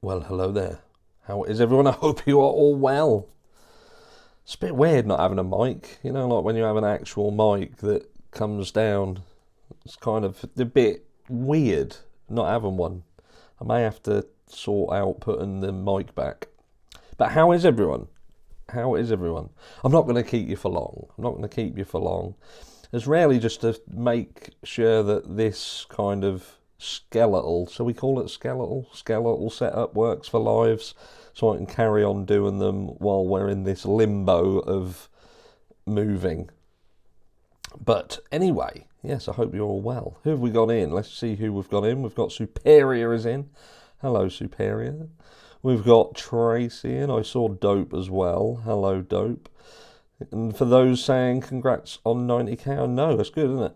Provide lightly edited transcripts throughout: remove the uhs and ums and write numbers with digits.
Well, hello there. How is everyone? I hope you are all well. It's a bit weird not having a mic. You know, like when you have an actual mic that comes down. It's kind of a bit weird not having one. I may have to sort out putting the mic back. But how is everyone? How is everyone? I'm not going to keep you for long. It's really just to make sure that this kind of skeletal, so we call it skeletal setup works for lives, so I can carry on doing them while we're in this limbo of moving. But anyway, yes, I hope you're all well. Who have we got in? Let's see who we've got in. We've got Superior is in. Hello, Superior. We've got Tracy in. I saw Dope as well. Hello, Dope. And for those saying congrats on 90k, I know, that's good, isn't it?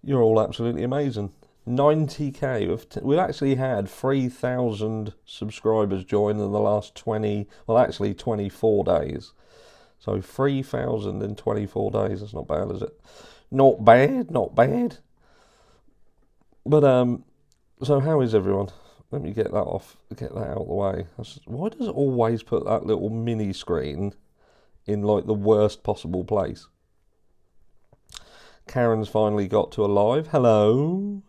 You're all absolutely amazing. 90k. We've actually had 3,000 subscribers join in the last 24 days. So 3,000 in 24 days. That's not bad, is it? Not bad. But so how is everyone? Let me get that out of the way. Why does it always put that little mini screen in like the worst possible place? Karen's finally got to a live. Hello.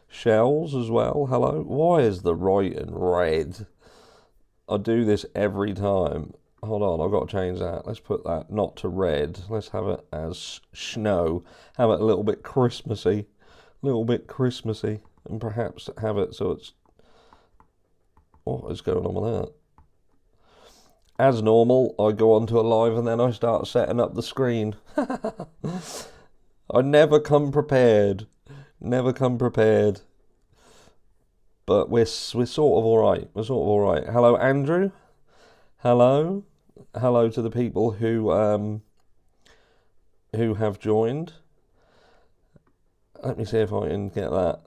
Shells as well. Hello. Why is the writing red? I do this every time. Hold on, I've got to change that. Let's put that not to red. Let's have it as snow. Have it a little bit Christmassy. And perhaps have it so it's... What is going on with that? As normal, I go onto a live and then I start setting up the screen. I never come prepared. But we're sort of all right. Hello, Andrew. Hello to the people who have joined. Let me see if I can get that.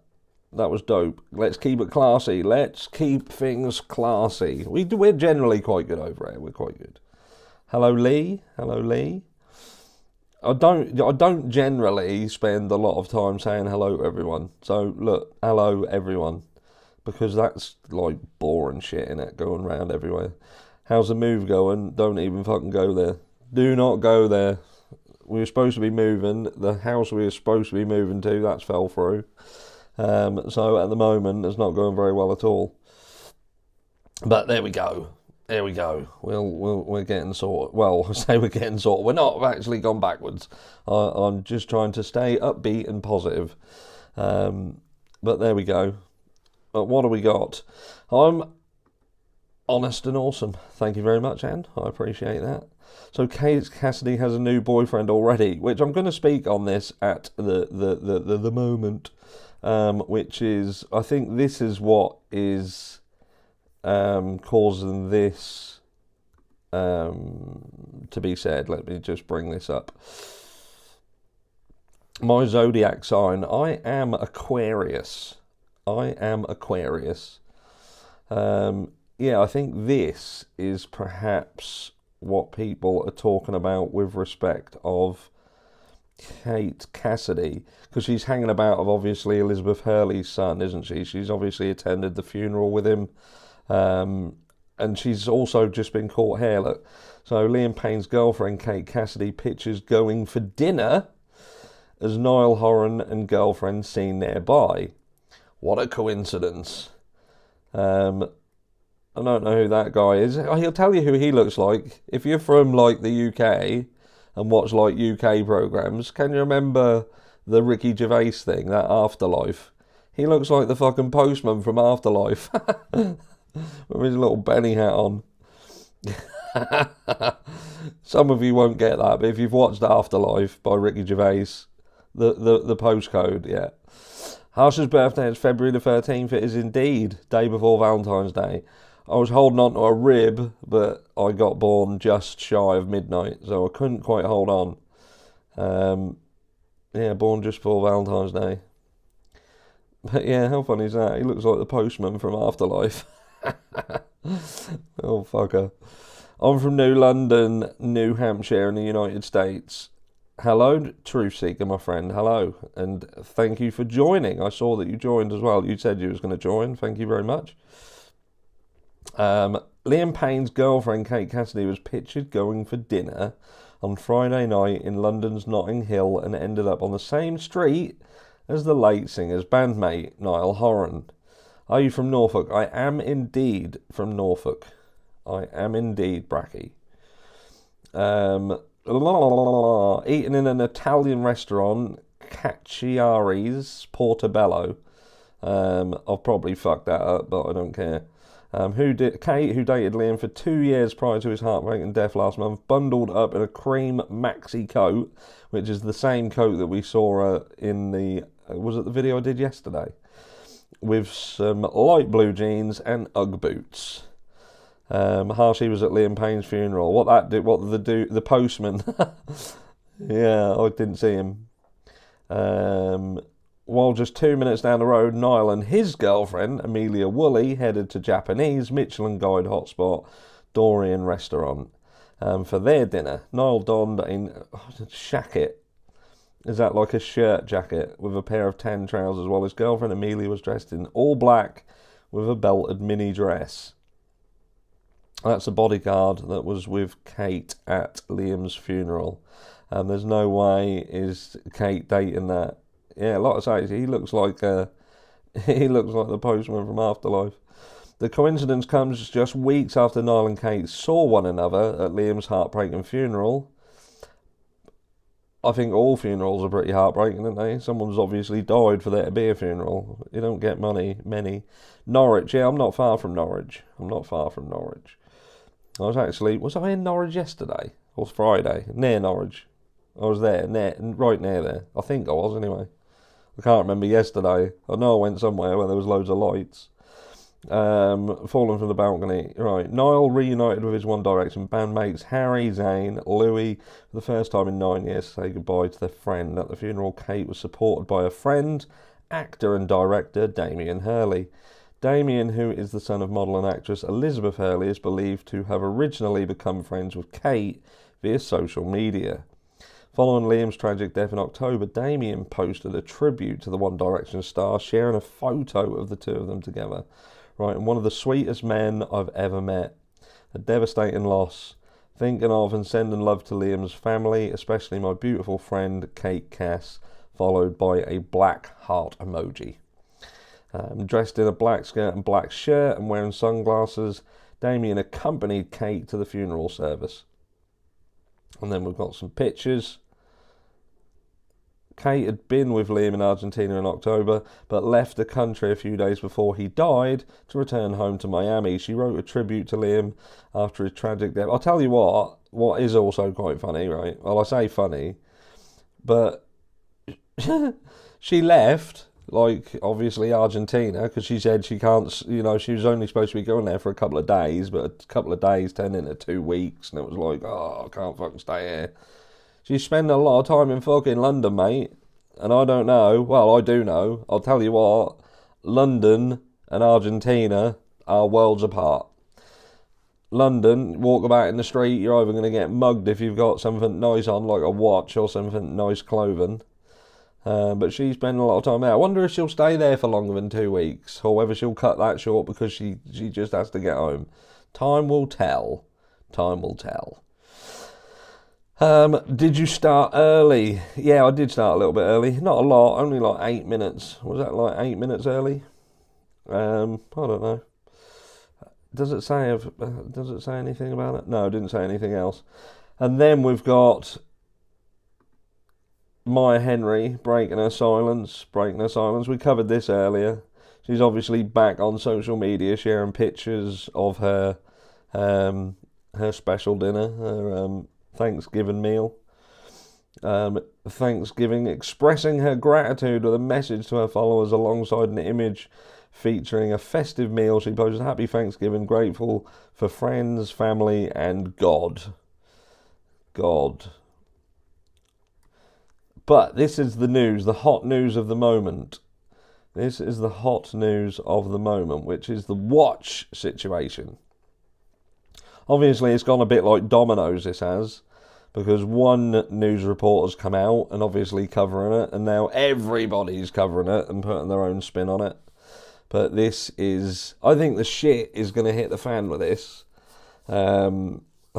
That was dope. Let's keep it classy. Let's keep things classy. We're generally quite good over here. We're quite good. Hello, Lee. I don't generally spend a lot of time saying hello to everyone. So look, hello everyone, because that's like boring shit, innit? Going around everywhere. How's the move going? Don't even fucking go there. Do not go there. We were supposed to be moving. The house we were supposed to be moving to, that's fell through. So at the moment, it's not going very well at all. But there we go. We're getting sorted. Well, I say we're getting sorted. We're not. We've actually gone backwards. I'm just trying to stay upbeat and positive. But there we go. But what do we got? I'm honest and awesome. Thank you very much, Anne. I appreciate that. So Cassidy has a new boyfriend already, which I'm going to speak on this at the moment. Which is, I think this is what is causing this to be said. Let me just bring this up. My zodiac sign, I am Aquarius. Yeah, I think this is perhaps what people are talking about with respect of Kate Cassidy, because she's hanging about of obviously Elizabeth Hurley's son, isn't she? She's obviously attended the funeral with him, and she's also just been caught here. Look, so Liam Payne's girlfriend Kate Cassidy pictures going for dinner as Niall Horan and girlfriend seen nearby. What a coincidence. I don't know who that guy is. He'll tell you who he looks like. If you're from like the UK and watch like UK programmes, can you remember the Ricky Gervais thing, that Afterlife? He looks like the fucking postman from Afterlife. With his little Benny hat on. Some of you won't get that, but if you've watched Afterlife by Ricky Gervais, the postcode, yeah. Harsh's birthday is February the 13th. It is indeed day before Valentine's Day. I was holding on to a rib, but I got born just shy of midnight, so I couldn't quite hold on. Yeah, born just before Valentine's Day. But yeah, how funny is that? He looks like the postman from Afterlife. Oh, fucker. I'm from New London, New Hampshire in the United States. Hello, Truth Seeker, my friend. Hello, and thank you for joining. I saw that you joined as well. You said you was going to join. Thank you very much. Liam Payne's girlfriend, Kate Cassidy, was pictured going for dinner on Friday night in London's Notting Hill and ended up on the same street as the late singer's bandmate, Niall Horan. Are you from Norfolk? I am indeed from Norfolk. I am indeed, Bracky. Eaten in an Italian restaurant, Cacciari's, Portobello. I've probably fucked that up, but I don't care. Kate, who dated Liam for 2 years prior to his heartbreaking death last month, bundled up in a cream maxi coat, which is the same coat that we saw in the... was it the video I did yesterday? With some light blue jeans and Ugg boots. Harshy was at Liam Payne's funeral. The postman. Yeah, I didn't see him. While just 2 minutes down the road, Niall and his girlfriend, Amelia Woolley, headed to Japanese Michelin Guide hotspot Dorian Restaurant for their dinner. Niall donned a shacket. Is that like a shirt jacket with a pair of tan trousers, while his girlfriend Amelia was dressed in all black with a belted mini dress. That's a bodyguard that was with Kate at Liam's funeral. There's no way is Kate dating that. Yeah, like I say, he looks like the postman from Afterlife. The coincidence comes just weeks after Niall and Kate saw one another at Liam's heartbreaking funeral. I think all funerals are pretty heartbreaking, aren't they? Someone's obviously died for there to be a funeral. You don't get many. Norwich, yeah, I'm not far from Norwich. Was I in Norwich yesterday? Or Friday? Near Norwich. I was there, right near there. I think I was, anyway. I can't remember yesterday. I know I went somewhere where there was loads of lights. Falling from the balcony. Right. Niall reunited with his One Direction bandmates Harry, Zayn, Louis for the first time in 9 years to say goodbye to their friend. At the funeral, Kate was supported by a friend, actor and director Damien Hurley. Damien, who is the son of model and actress Elizabeth Hurley, is believed to have originally become friends with Kate via social media. Following Liam's tragic death in October, Damien posted a tribute to the One Direction star, sharing a photo of the two of them together. Right, and one of the sweetest men I've ever met. A devastating loss. Thinking of and sending love to Liam's family, especially my beautiful friend Kate Cass, followed by a black heart emoji. Dressed in a black skirt and black shirt and wearing sunglasses, Damien accompanied Kate to the funeral service. And then we've got some pictures. Kate had been with Liam in Argentina in October, but left the country a few days before he died to return home to Miami. She wrote a tribute to Liam after his tragic death. I'll tell you what is also quite funny, right? Well, I say funny, but she left, like, obviously Argentina, because she said she can't, she was only supposed to be going there for a couple of days, but a couple of days turned into 2 weeks, and it was like, oh, I can't fucking stay here. She's spending a lot of time in fucking London, mate, and I don't know, well, I do know, I'll tell you what, London and Argentina are worlds apart. London, walk about in the street, you're either going to get mugged if you've got something nice on, like a watch or something nice clothing. But she's spending a lot of time there. I wonder if she'll stay there for longer than 2 weeks, or whether she'll cut that short because she just has to get home. Time will tell. Did you start early? Yeah, I did start a little bit early. Not a lot, only like 8 minutes. Was that like 8 minutes early? I don't know. Does it say anything about it? No, it didn't say anything else. And then we've got Maya Henry breaking her silence. We covered this earlier. She's obviously back on social media sharing pictures of her special dinner, her Thanksgiving meal. Thanksgiving, expressing her gratitude with a message to her followers alongside an image featuring a festive meal. She posted, "Happy Thanksgiving, grateful for friends, family, and God." But this is the news, the hot news of the moment. This is the hot news of the moment, which is the watch situation. Obviously, it's gone a bit like dominoes, this has. Because one news reporter's come out and obviously covering it, and now everybody's covering it and putting their own spin on it. But this is... I think the shit is going to hit the fan with this. I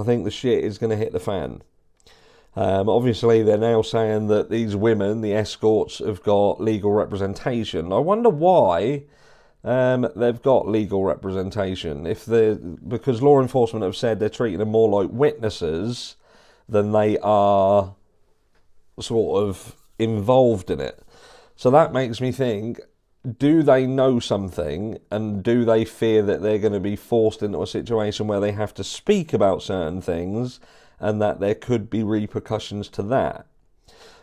think the shit is going to hit the fan. Obviously, they're now saying that these women, the escorts, have got legal representation. I wonder why they've got legal representation. Because law enforcement have said they're treating them more like witnesses than they are sort of involved in it. So that makes me think, do they know something, and do they fear that they're going to be forced into a situation where they have to speak about certain things and that there could be repercussions to that?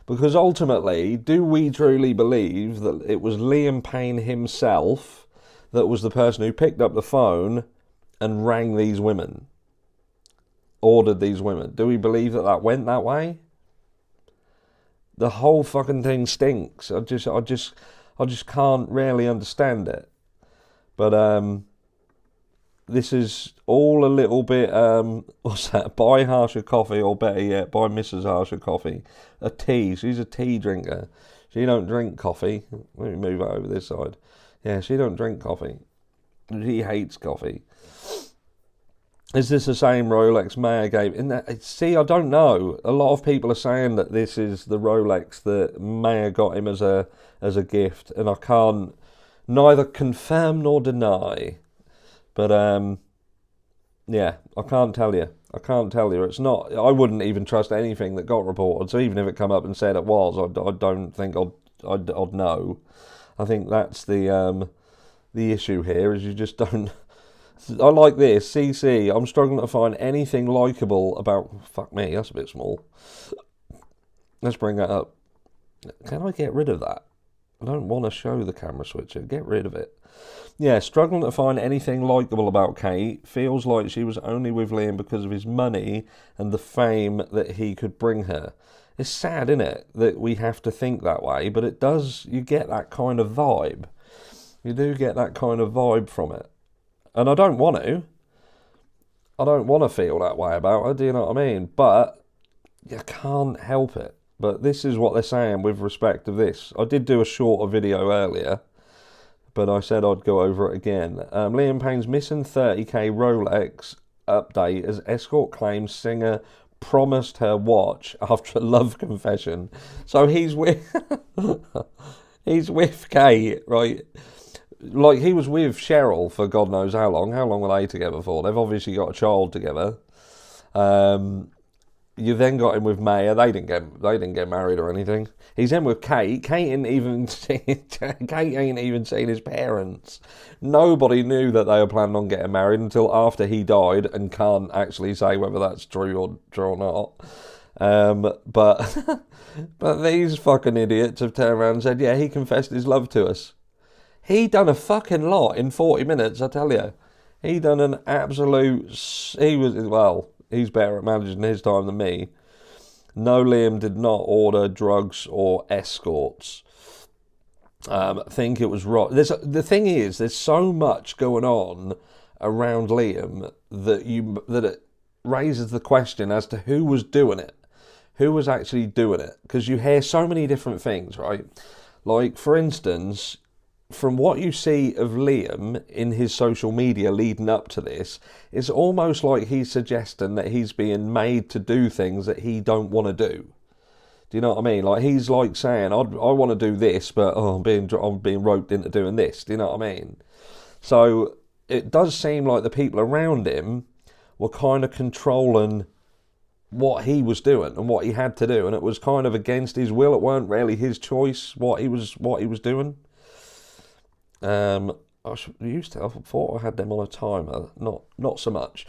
Because ultimately, do we truly believe that it was Liam Payne himself that was the person who picked up the phone and rang these women? Ordered these women? Do we believe that that went that way? The whole fucking thing stinks. I just can't really understand it. But this is all a little bit what's that? Buy Harsher coffee, or better yet, buy Mrs. Harsher coffee. A tea. She's a tea drinker. She don't drink coffee. Let me move it over this side. Yeah, she don't drink coffee. She hates coffee. Is this the same Rolex Maya gave? See, I don't know. A lot of people are saying that this is the Rolex that Maya got him as a gift, and I can't neither confirm nor deny. But yeah, I can't tell you. It's not. I wouldn't even trust anything that got reported. So even if it come up and said it was, I don't think I'd know. I think that's the issue here. Is you just don't. I like this, CC. I'm struggling to find anything likeable about... Fuck me, that's a bit small. Let's bring that up. Can I get rid of that? I don't want to show the camera switcher. Get rid of it. Yeah, struggling to find anything likeable about Kate. Feels like she was only with Liam because of his money and the fame that he could bring her. It's sad, isn't it, that we have to think that way, but it does... You get that kind of vibe. You do get that kind of vibe from it. And I don't want to. I don't want to feel that way about her, do you know what I mean? But you can't help it. But this is what they're saying with respect to this. I did do a shorter video earlier, but I said I'd go over it again. Liam Payne's missing 30k Rolex update as escort claims singer promised her watch after a love confession. So he's with... he's with Kate, right? Like, he was with Cheryl for God knows how long. How long were they together for? They've obviously got a child together. You then got him with Maya. They didn't get married or anything. He's in with Kate. Kate ain't even seen his parents. Nobody knew that they were planning on getting married until after he died, and can't actually say whether that's true or not. But these fucking idiots have turned around and said, yeah, he confessed his love to us. He done a fucking lot in 40 minutes, I tell you. He done an absolute... he's better at managing his time than me. No, Liam did not order drugs or escorts. I think it was right. The thing is, there's so much going on around Liam that it raises the question as to who was doing it. Who was actually doing it? Because you hear so many different things, right? Like, for instance... From what you see of Liam in his social media leading up to this, it's almost like he's suggesting that he's being made to do things that he don't want to do. Do you know what I mean? Like, he's like saying, I want to do this, but I'm being roped into doing this. Do you know what I mean? So it does seem like the people around him were kind of controlling what he was doing and what he had to do, and it was kind of against his will. It weren't really his choice what he was doing. I thought I had them on a timer, not so much.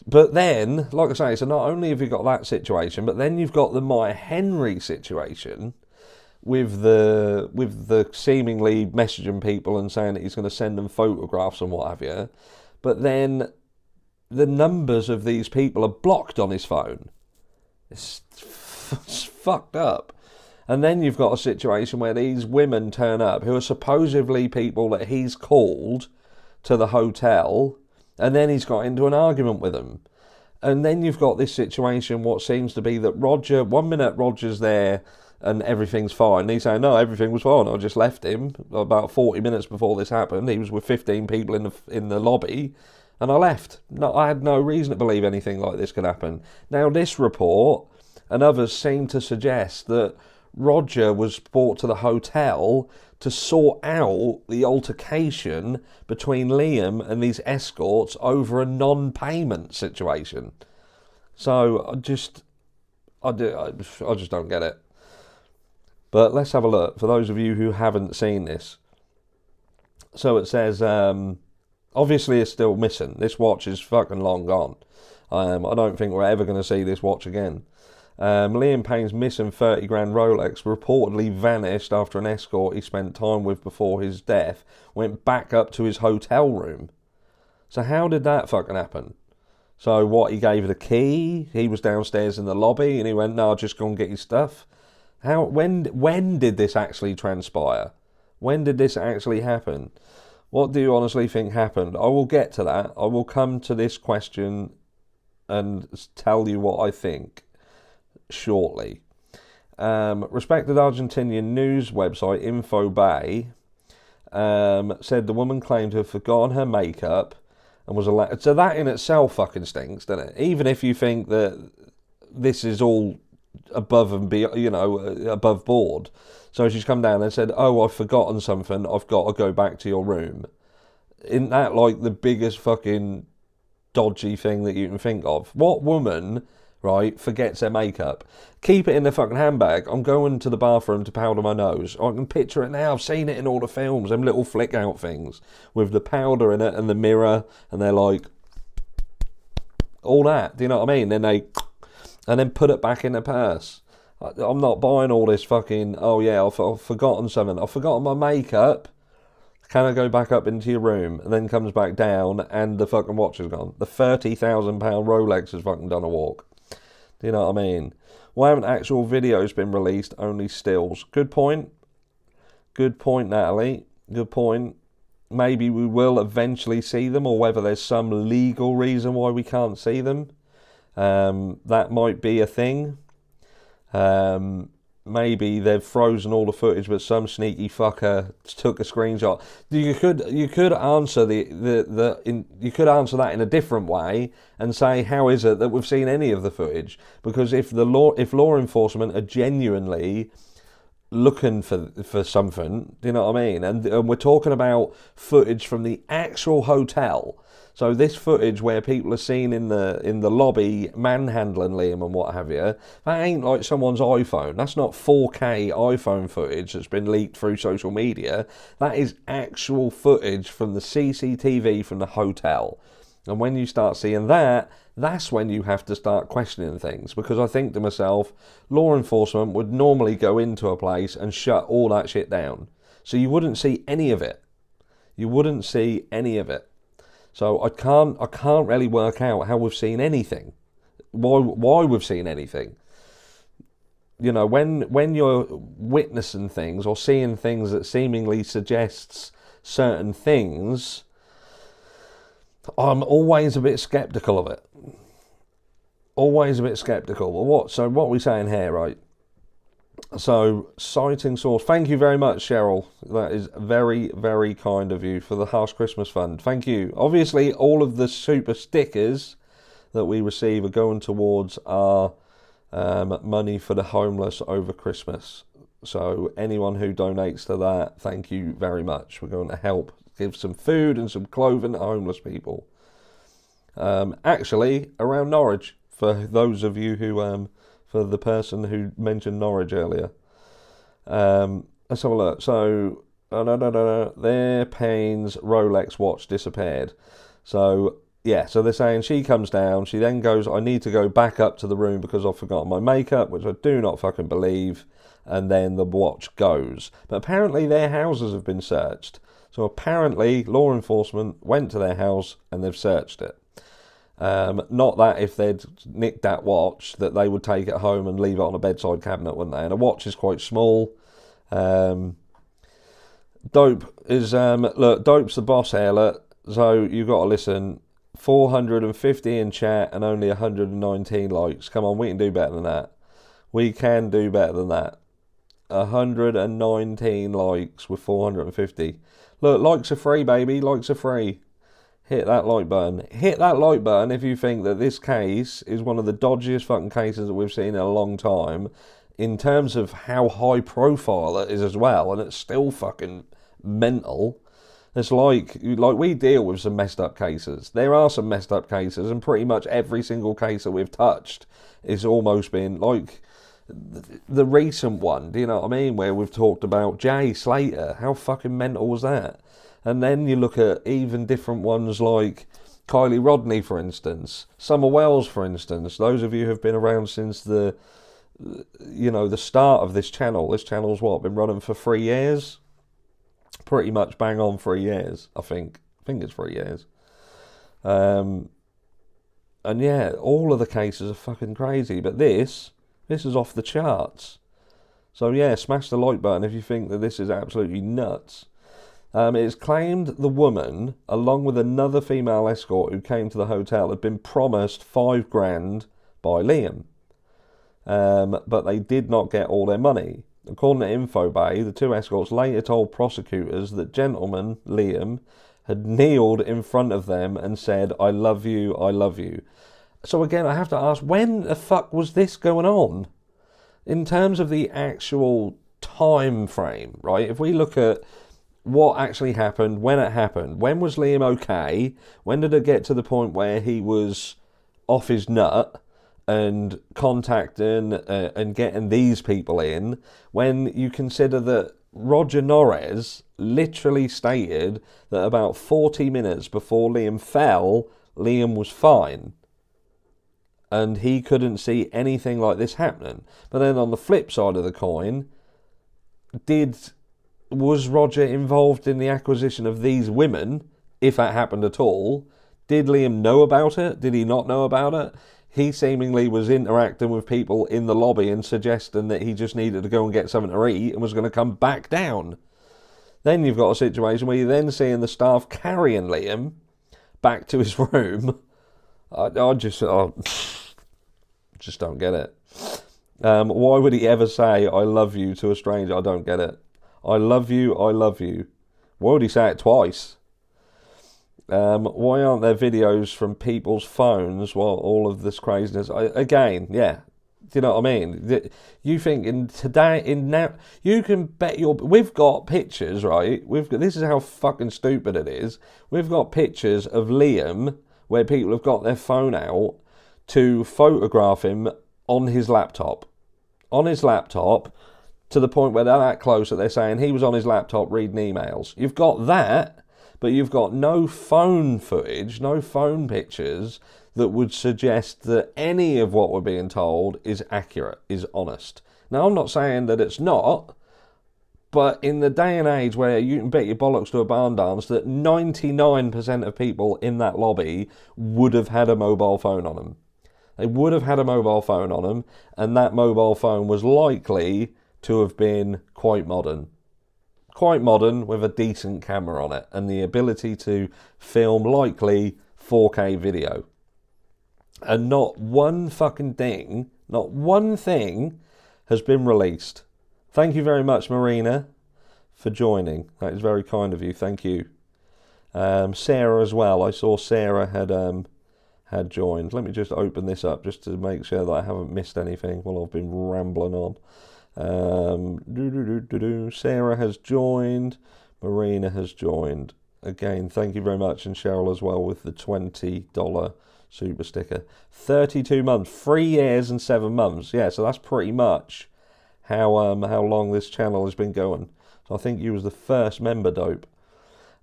But then, like I say, so not only have you got that situation, but then you've got the Maya Henry situation with the seemingly messaging people and saying that he's going to send them photographs and what have you. But then the numbers of these people are blocked on his phone. It's fucked up. And then you've got a situation where these women turn up who are supposedly people that he's called to the hotel, and then he's got into an argument with them. And then you've got this situation, what seems to be that Roger, 1 minute Roger's there and everything's fine. And he's saying, no, everything was fine. I just left him about 40 minutes before this happened. He was with 15 people in the lobby, and I left. No, I had no reason to believe anything like this could happen. Now, this report and others seem to suggest that Roger was brought to the hotel to sort out the altercation between Liam and these escorts over a non-payment situation. So I just don't get it. But let's have a look for those of you who haven't seen this. So it says, obviously it's still missing. This watch is fucking long gone. I don't think we're ever going to see this watch again. Liam Payne's missing 30 grand Rolex reportedly vanished after an escort he spent time with before his death went back up to his hotel room. So how did that fucking happen? So what, he gave the key, he was downstairs in the lobby and he went, no, just go and get your stuff. When did this actually transpire? When did this actually happen? What do you honestly think happened? I will get to that. I will come to this question and tell you what I think shortly. Respected Argentinian news website Infobay said the woman claimed to have forgotten her makeup and was allowed. So that in itself fucking stinks, doesn't it? Even if you think that this is all above and beyond, above board. So she's come down and said, "Oh, I've forgotten something. I've got to go back to your room." Isn't that like the biggest fucking dodgy thing that you can think of? What woman, right, forgets their makeup? Keep it in their fucking handbag. I'm going to the bathroom to powder my nose. I can picture it now. I've seen it in all the films, them little flick out things with the powder in it and the mirror, and they're like, all that. Do you know what I mean? And then put it back in their purse. I'm not buying all this fucking, oh yeah, I've forgotten something. I've forgotten my makeup. Can I go back up into your room? And then comes back down and the fucking watch is gone. The £30,000 Rolex has fucking done a walk. Do you know what I mean? Why haven't actual videos been released, only stills? Good point. Good point, Natalie. Good point. Maybe we will eventually see them, or whether there's some legal reason why we can't see them. That might be a thing. Maybe they've frozen all the footage, but some sneaky fucker took a screenshot. You could answer you could answer that in a different way and say, how is it that we've seen any of the footage? Because if law enforcement are genuinely looking for something, do you know what I mean? And we're talking about footage from the actual hotel. So this footage where people are seen in the lobby manhandling Liam and what have you, that ain't like someone's iPhone. That's not 4K iPhone footage that's been leaked through social media. That is actual footage from the CCTV from the hotel. And when you start seeing that, that's when you have to start questioning things. Because I think to myself, law enforcement would normally go into a place and shut all that shit down. So you wouldn't see any of it. You wouldn't see any of it. So I can't really work out how we've seen anything. Why we've seen anything. You know, when you're witnessing things or seeing things that seemingly suggests certain things, I'm always a bit sceptical of it. Always a bit sceptical. Well, so what are we saying here, right? So, citing source. Thank you very much, Cheryl. That is very, very kind of you for the Harsh Christmas Fund. Thank you. Obviously, all of the super stickers that we receive are going towards our money for the homeless over Christmas. So, anyone who donates to that, thank you very much. We're going to help give some food and some clothing to homeless people. Actually, around Norwich, for those of you who... for the person who mentioned Norwich earlier. Let's have a look. So, their Payne's Rolex watch disappeared. So, yeah, so they're saying she comes down, she then goes, I need to go back up to the room because I've forgotten my makeup, which I do not fucking believe, and then the watch goes. But apparently their houses have been searched. So apparently law enforcement went to their house and they've searched it. Not that if they'd nicked that watch that they would take it home and leave it on a bedside cabinet, wouldn't they? And a watch is quite small. Dope is look, Dope's the boss here. Look, so you've got to listen. 450 in chat and only 119 likes. Come on, we can do better than that. We can do better than that. 119 likes with 450. Look, likes are free, baby. Likes are free. Hit that like button. Hit that like button if you think that this case is one of the dodgiest fucking cases that we've seen in a long time, in terms of how high profile it is as well, and it's still fucking mental. It's like we deal with some messed up cases. There are some messed up cases, and pretty much every single case that we've touched is almost been like the recent one, do you know what I mean, where we've talked about Jay Slater. How fucking mental was that? And then you look at even different ones like Kylie Rodney, for instance, Summer Wells, for instance. Those of you who have been around since the start of this channel. This channel's been running for 3 years? Pretty much bang on 3 years, I think. I think it's 3 years. And yeah, all of the cases are fucking crazy. But this is off the charts. So yeah, smash the like button if you think that this is absolutely nuts. It is claimed the woman, along with another female escort who came to the hotel, had been promised $5,000 by Liam. But they did not get all their money. According to InfoBay, the two escorts later told prosecutors that gentleman, Liam, had kneeled in front of them and said, "I love you, I love you." So again, I have to ask, when the fuck was this going on? In terms of the actual time frame, right? If we look at what actually happened, when it happened, when was Liam okay? When did it get to the point where he was off his nut and contacting and getting these people in, when you consider that Roger Norres literally stated that about 40 minutes before Liam fell, Liam was fine. And he couldn't see anything like this happening. But then on the flip side of the coin, was Roger involved in the acquisition of these women, if that happened at all? Did Liam know about it? Did he not know about it? He seemingly was interacting with people in the lobby and suggesting that he just needed to go and get something to eat and was going to come back down. Then you've got a situation where you're then seeing the staff carrying Liam back to his room. I just don't get it. Why would he ever say, "I love you" to a stranger? I don't get it. I love you, I love you. Why would he say it twice? Why aren't there videos from people's phones while all of this craziness? Again, yeah. Do you know what I mean? You think you can bet we've got pictures, right? This is how fucking stupid it is. We've got pictures of Liam where people have got their phone out to photograph him on his laptop. On his laptop, to the point where they're that close that they're saying he was on his laptop reading emails. You've got that, but you've got no phone footage, no phone pictures that would suggest that any of what we're being told is accurate, is honest. Now, I'm not saying that it's not, but in the day and age where you can bet your bollocks to a barn dance that 99% of people in that lobby would have had a mobile phone on them. They would have had a mobile phone on them, and that mobile phone was likely to have been quite modern. Quite modern with a decent camera on it and the ability to film likely 4K video. And not one fucking thing, not one thing has been released. Thank you very much, Marina, for joining. That is very kind of you. Thank you. Sarah as well. I saw Sarah had joined. Let me just open this up just to make sure that I haven't missed anything while I've been rambling on. Sarah has joined. Marina has joined. Again, thank you very much. And Cheryl as well with the $20 super sticker. 32 months, 3 years and 7 months. Yeah, so that's pretty much how long this channel has been going. So I think you was the first member, dope.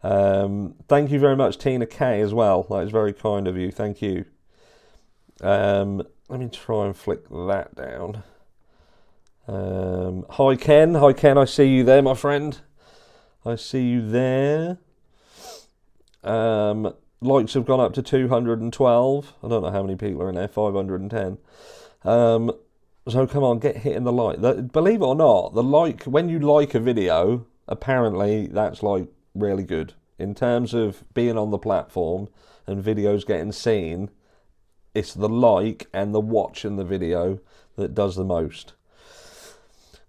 Thank you very much, Tina K as well. That is very kind of you. Thank you. Let me try and flick that down. Hi Ken, I see you there, my friend. I see you there. Likes have gone up to 212. I don't know how many people are in there. 510. So come on, get hitting the like. Believe it or not, the like, when you like a video, apparently that's like really good. In terms of being on the platform and videos getting seen, it's the like and the watching the video that does the most.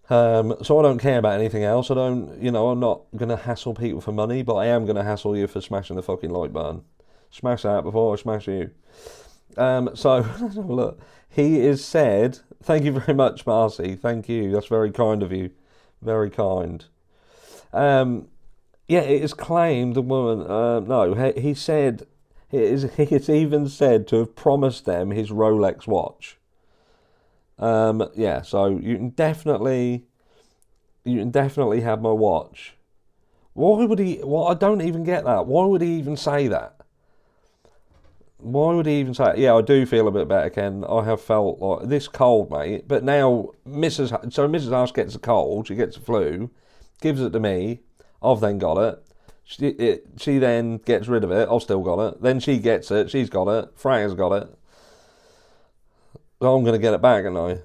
So I don't care about anything else. I don't, I'm not going to hassle people for money, but I am going to hassle you for smashing the fucking like button. Smash that before I smash you. So, look, he is said, thank you very much, Marcy. Thank you. That's very kind of you. Very kind. Yeah, it is claimed the woman, no, he said, it's even said to have promised them his Rolex watch. Yeah, so you can definitely have my watch. Why would he? Well, I don't even get that. Why would he even say that? Why would he even say it? Yeah, I do feel a bit better, Ken. I have felt like this cold, mate. But now Mrs. Hush gets a cold. She gets a flu, gives it to me. I've then got it. She then gets rid of it. I've still got it. Then she gets it. She's got it. Freya's got it. So I'm going to get it back, aren't I?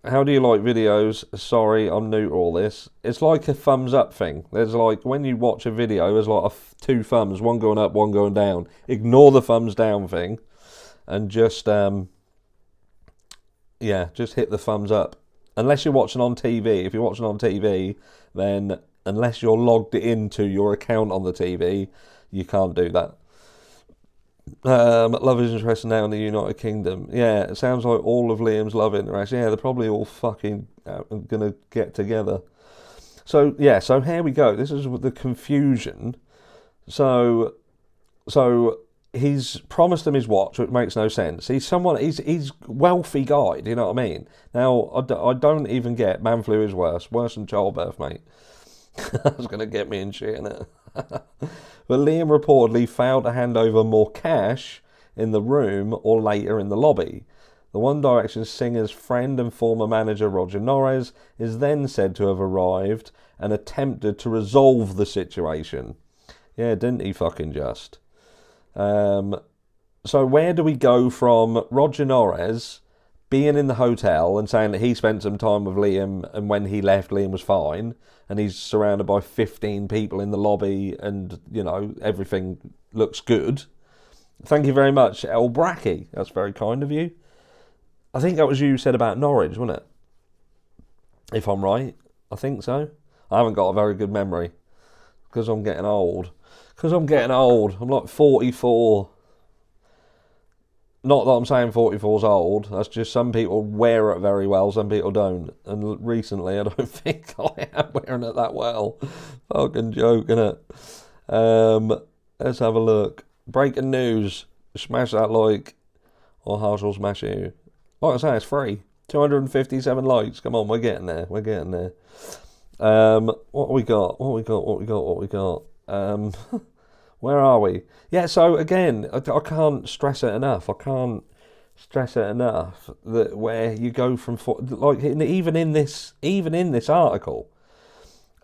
How do you like videos? Sorry, I'm new to all this. It's like a thumbs up thing. There's like, when you watch a video, there's like two thumbs, one going up, one going down. Ignore the thumbs down thing and just hit the thumbs up. Unless you're watching on TV. If you're watching on TV, then unless you're logged into your account on the TV, you can't do that. Love is interesting now in the United Kingdom. Yeah, it sounds like all of Liam's love interest. Yeah, they're probably all fucking going to get together. So, yeah, so here we go. This is the confusion. So he's promised him his watch, which makes no sense. He's wealthy guy, do you know what I mean? Now, I don't even get man flu is worse than childbirth, mate. That's going to get me in shit, innit? But Liam reportedly failed to hand over more cash in the room or later in the lobby. The One Direction singer's friend and former manager Roger Norris is then said to have arrived and attempted to resolve the situation. Yeah, didn't he fucking just? So where do we go from Roger Norris being in the hotel and saying that he spent some time with Liam and when he left Liam was fine, and he's surrounded by 15 people in the lobby and, everything looks good. Thank you very much, El Bracky. That's very kind of you. I think that was you said about Norwich, wasn't it? If I'm right. I think so. I haven't got a very good memory because I'm getting old. I'm like 44. Not that I'm saying 44's old. That's just some people wear it very well, some people don't. And recently, I don't think I am wearing it that well. Fucking joke, innit? Let's have a look. Breaking news. Smash that like, or Harsh will smash you. Like I say, it's free. 257 likes. Come on, we're getting there. What we got? Where are we? Yeah, so again, I can't stress it enough. That where you go from, like, even in this article,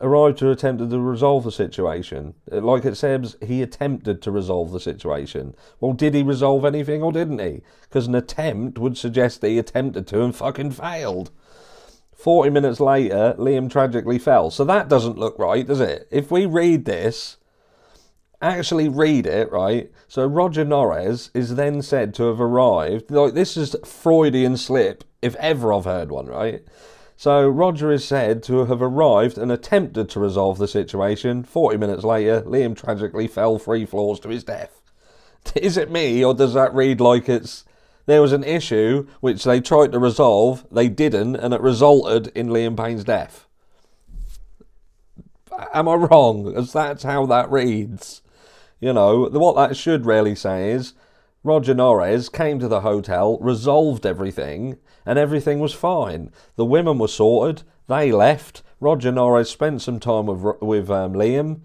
arrived to attempted to resolve the situation. Like it says, he attempted to resolve the situation. Well, did he resolve anything or didn't he? Because an attempt would suggest that he attempted to and fucking failed. 40 minutes later, Liam tragically fell. So that doesn't look right, does it? If we read this, actually read it, right? So Roger Norris is then said to have arrived. Like, this is Freudian slip, if ever I've heard one, right? So Roger is said to have arrived and attempted to resolve the situation. 40 minutes later, Liam tragically fell 3 floors to his death. Is it me, or does that read like there was an issue which they tried to resolve, they didn't, and it resulted in Liam Payne's death? Am I wrong? As that's how that reads. What that should really say is Roger Norris came to the hotel, resolved everything, and everything was fine. The women were sorted, they left. Roger Norris spent some time with Liam,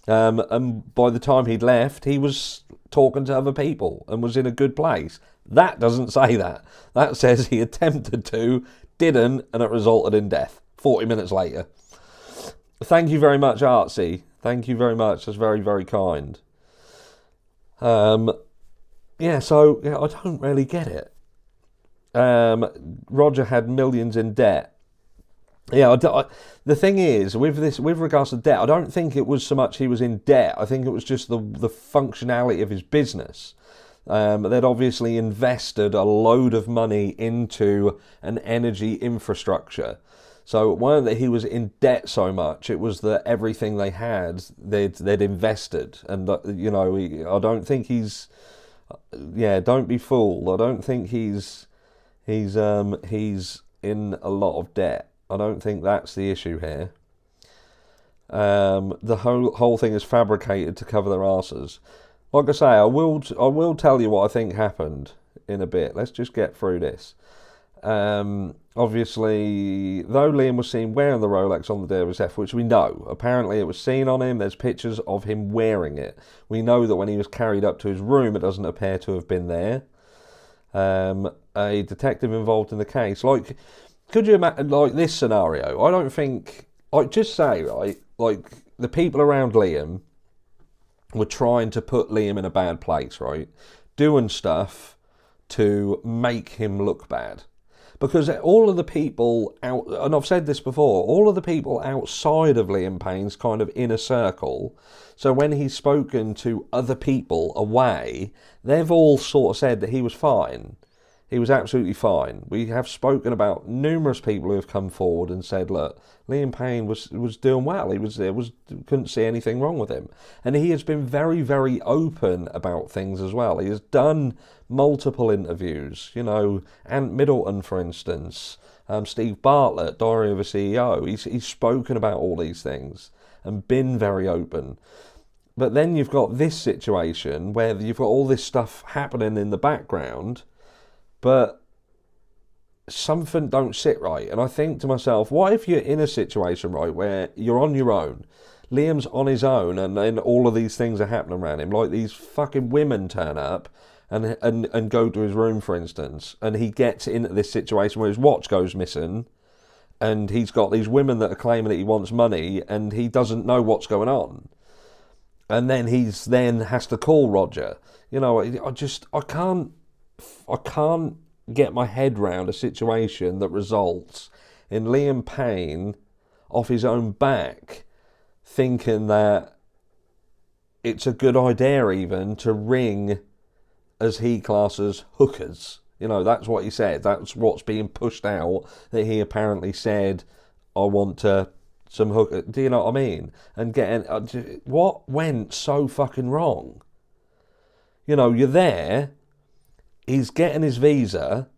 and by the time he'd left, he was talking to other people and was in a good place. That doesn't say that. That says he attempted to, didn't, and it resulted in death 40 minutes later. Thank you very much, Artsy. Thank you very much. That's very, very kind. I don't really get it. Roger had millions in debt. Yeah, the thing is, with regards to debt, I don't think it was so much he was in debt. I think it was just the functionality of his business. They'd obviously invested a load of money into an energy infrastructure. So it weren't that he was in debt so much, it was that everything they had, they'd invested. And, I don't think don't be fooled. I don't think he's in a lot of debt. I don't think that's the issue here. The whole thing is fabricated to cover their asses. Like I say, I will tell you what I think happened in a bit. Let's just get through this. Obviously, though Liam was seen wearing the Rolex on the day of his death, which we know, apparently it was seen on him, there's pictures of him wearing it. We know that when he was carried up to his room, it doesn't appear to have been there. A detective involved in the case, could you imagine, this scenario? I don't think, just say, right, the people around Liam were trying to put Liam in a bad place, right? Doing stuff to make him look bad. Because all of the people out, and I've said this before, all of the people outside of Liam Payne's kind of inner circle, so when he's spoken to other people away, they've all sort of said that he was fine. He was absolutely fine. We have spoken about numerous people who have come forward and said, look, Liam Payne was doing well. He couldn't see anything wrong with him. And he has been very, very open about things as well. He has done multiple interviews. Ant Middleton, for instance, Steve Bartlett, Diary of a CEO. He's spoken about all these things and been very open. But then you've got this situation where you've got all this stuff happening in the background, but something don't sit right. And I think to myself, what if you're in a situation, right, where you're on your own, Liam's on his own, and then all of these things are happening around him, like these fucking women turn up and go to his room, for instance, and he gets into this situation where his watch goes missing, and he's got these women that are claiming that he wants money, and he doesn't know what's going on. And then he's has to call Roger. I can't get my head round a situation that results in Liam Payne off his own back thinking that it's a good idea even to ring, as he classes, hookers. That's what he said. That's what's being pushed out, that he apparently said, I want some hooker. Do you know what I mean? And what went so fucking wrong? You're there. He's getting his visa.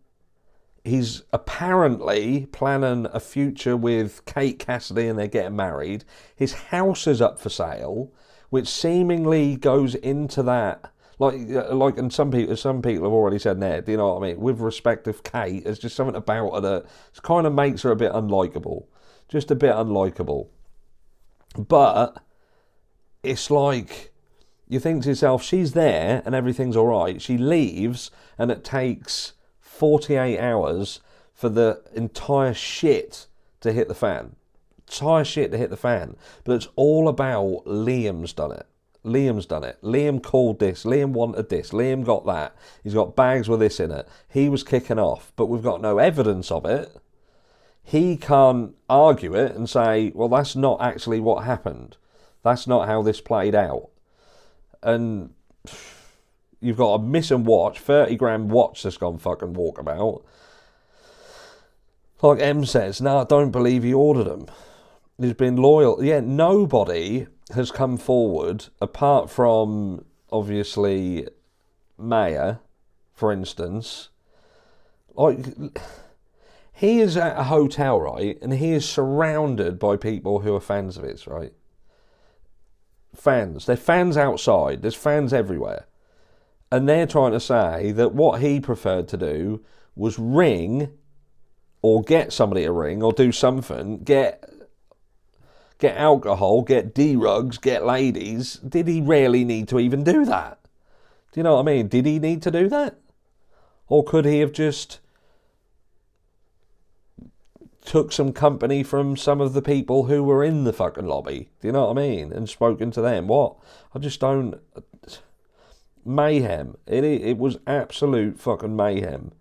He's apparently planning a future with Kate Cassidy and they're getting married. His house is up for sale, which seemingly goes into that. And some people have already said, Ned, do you know what I mean? With respect to Kate, there's just something about her that kind of makes her a bit unlikable. Just a bit unlikable. But it's like, you think to yourself, she's there and everything's all right. She leaves and it takes 48 hours for the entire shit to hit the fan. But it's all about Liam's done it. Liam called this. Liam wanted this. Liam got that. He's got bags with this in it. He was kicking off, but we've got no evidence of it. He can't argue it and say, well, that's not actually what happened. That's not how this played out. And you've got a missing watch, 30 grand watch that's gone fucking walkabout. Like M says, no, I don't believe he ordered them. He's been loyal. Yeah, nobody has come forward, apart from, obviously, Maya, for instance. He is at a hotel, right? And he is surrounded by people who are fans of his, right? Fans. They're fans outside. There's fans everywhere. And they're trying to say that what he preferred to do was ring, or get somebody to ring, or do something, get alcohol, get D-rugs, get ladies. Did he really need to even do that? Do you know what I mean? Did he need to do that? Or could he have just took some company from some of the people who were in the fucking lobby? Do you know what I mean? And spoken to them? What? I just don't... Mayhem. It was absolute fucking mayhem.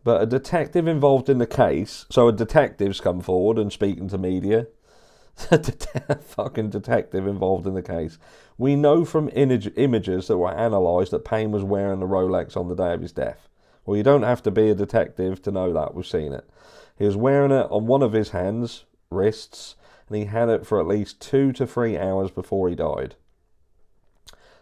But a detective involved in the case, so a detective's come forward and speaking to media. A fucking detective involved in the case. We know from images that were analysed that Payne was wearing a Rolex on the day of his death. Well, you don't have to be a detective to know that. We've seen it. He was wearing it on one of his hands, wrists, and he had it for at least 2 to 3 hours before he died.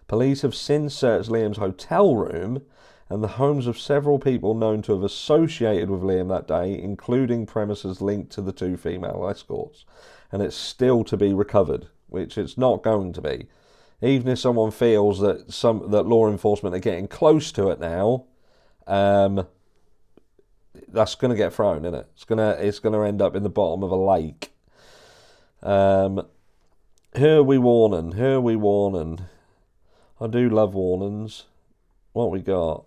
Police have since searched Liam's hotel room and the homes of several people known to have associated with Liam that day, including premises linked to the 2 female escorts. And it's still to be recovered, which it's not going to be. Even if someone feels that that law enforcement are getting close to it now, that's going to get thrown, isn't it? It's going to end up in the bottom of a lake. Here we warning. I do love warnings. What we got?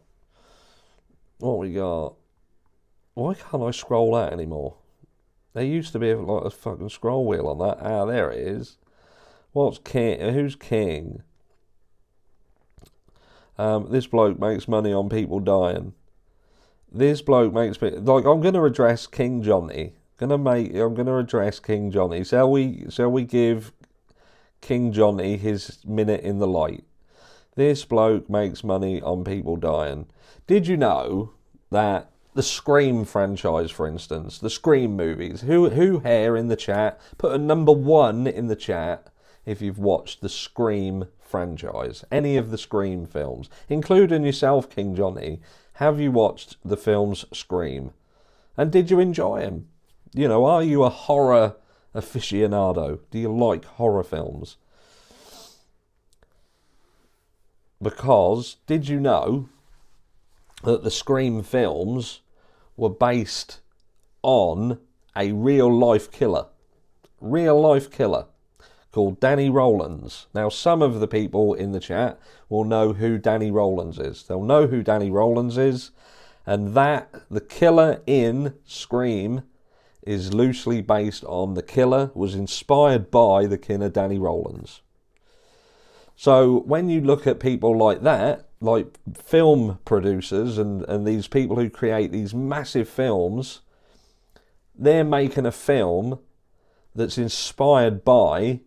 Why can't I scroll out anymore? There used to be like a fucking scroll wheel on that. Ah, there it is. What's king? Who's king? This bloke makes money on people dying. This bloke makes me like. I'm going to address King Johnny. I'm going to address King Johnny. Shall we give King Johnny his minute in the light? This bloke makes money on people dying. Did you know that the Scream franchise, for instance, the Scream movies, who here in the chat, put a number 1 in the chat if you've watched the Scream franchise, any of the Scream films, including yourself, King Johnny. Have you watched the films Scream? And did you enjoy them? You know, are you a horror aficionado? Do you like horror films? Because, did you know that the Scream films were based on a real-life killer called Danny Rowlands? Now, some of the people in the chat will know who Danny Rowlands is. They'll know who Danny Rowlands is, and that the killer in Scream is loosely based on the killer, was inspired by the killer Danny Rowlands. So when you look at people like that, like film producers and these people who create these massive films, they're making a film that's inspired by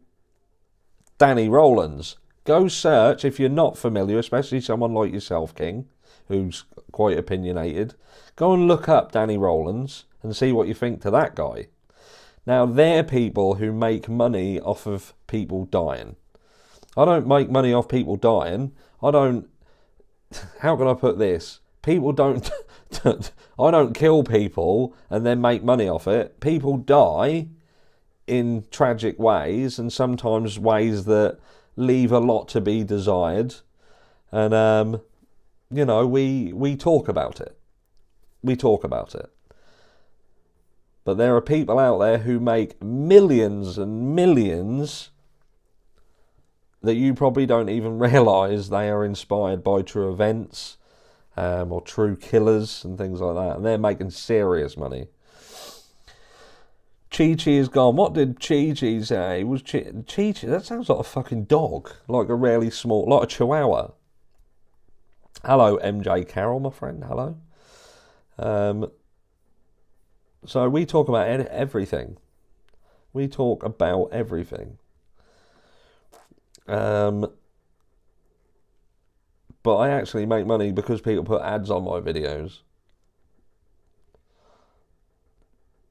Danny Rowlands. Go search, if you're not familiar, especially someone like yourself, King, who's quite opinionated, go and look up Danny Rowlands and see what you think to that guy. Now, they're people who make money off of people dying. I don't make money off people dying. How can I put this? People don't, I don't kill people and then make money off it. People die in tragic ways, and sometimes ways that leave a lot to be desired. And, you know, we talk about it. But there are people out there who make millions and millions that you probably don't even realise they are inspired by true events or true killers and things like that. And they're making serious money. Chi-Chi is gone. What did Chi-Chi say? Was Chi-Chi? That sounds like a fucking dog. Like a really small, like a chihuahua. Hello, MJ Carroll, my friend. Hello. So we talk about everything. But I actually make money because people put ads on my videos.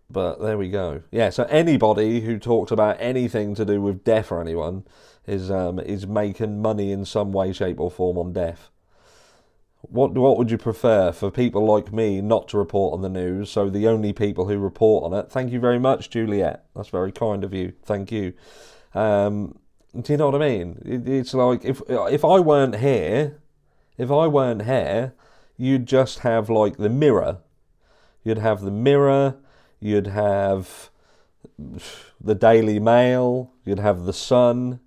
But there we go. Yeah, so anybody who talks about anything to do with death or anyone is making money in some way, shape or form on death. What would you prefer? For people like me not to report on the news, so the only people who report on it? Thank you very much, Juliet. That's very kind of you. Thank you. Do you know what I mean? It's like if I weren't here, you'd just have like the Mirror. You'd have the Mirror. You'd have the Daily Mail. You'd have the Sun,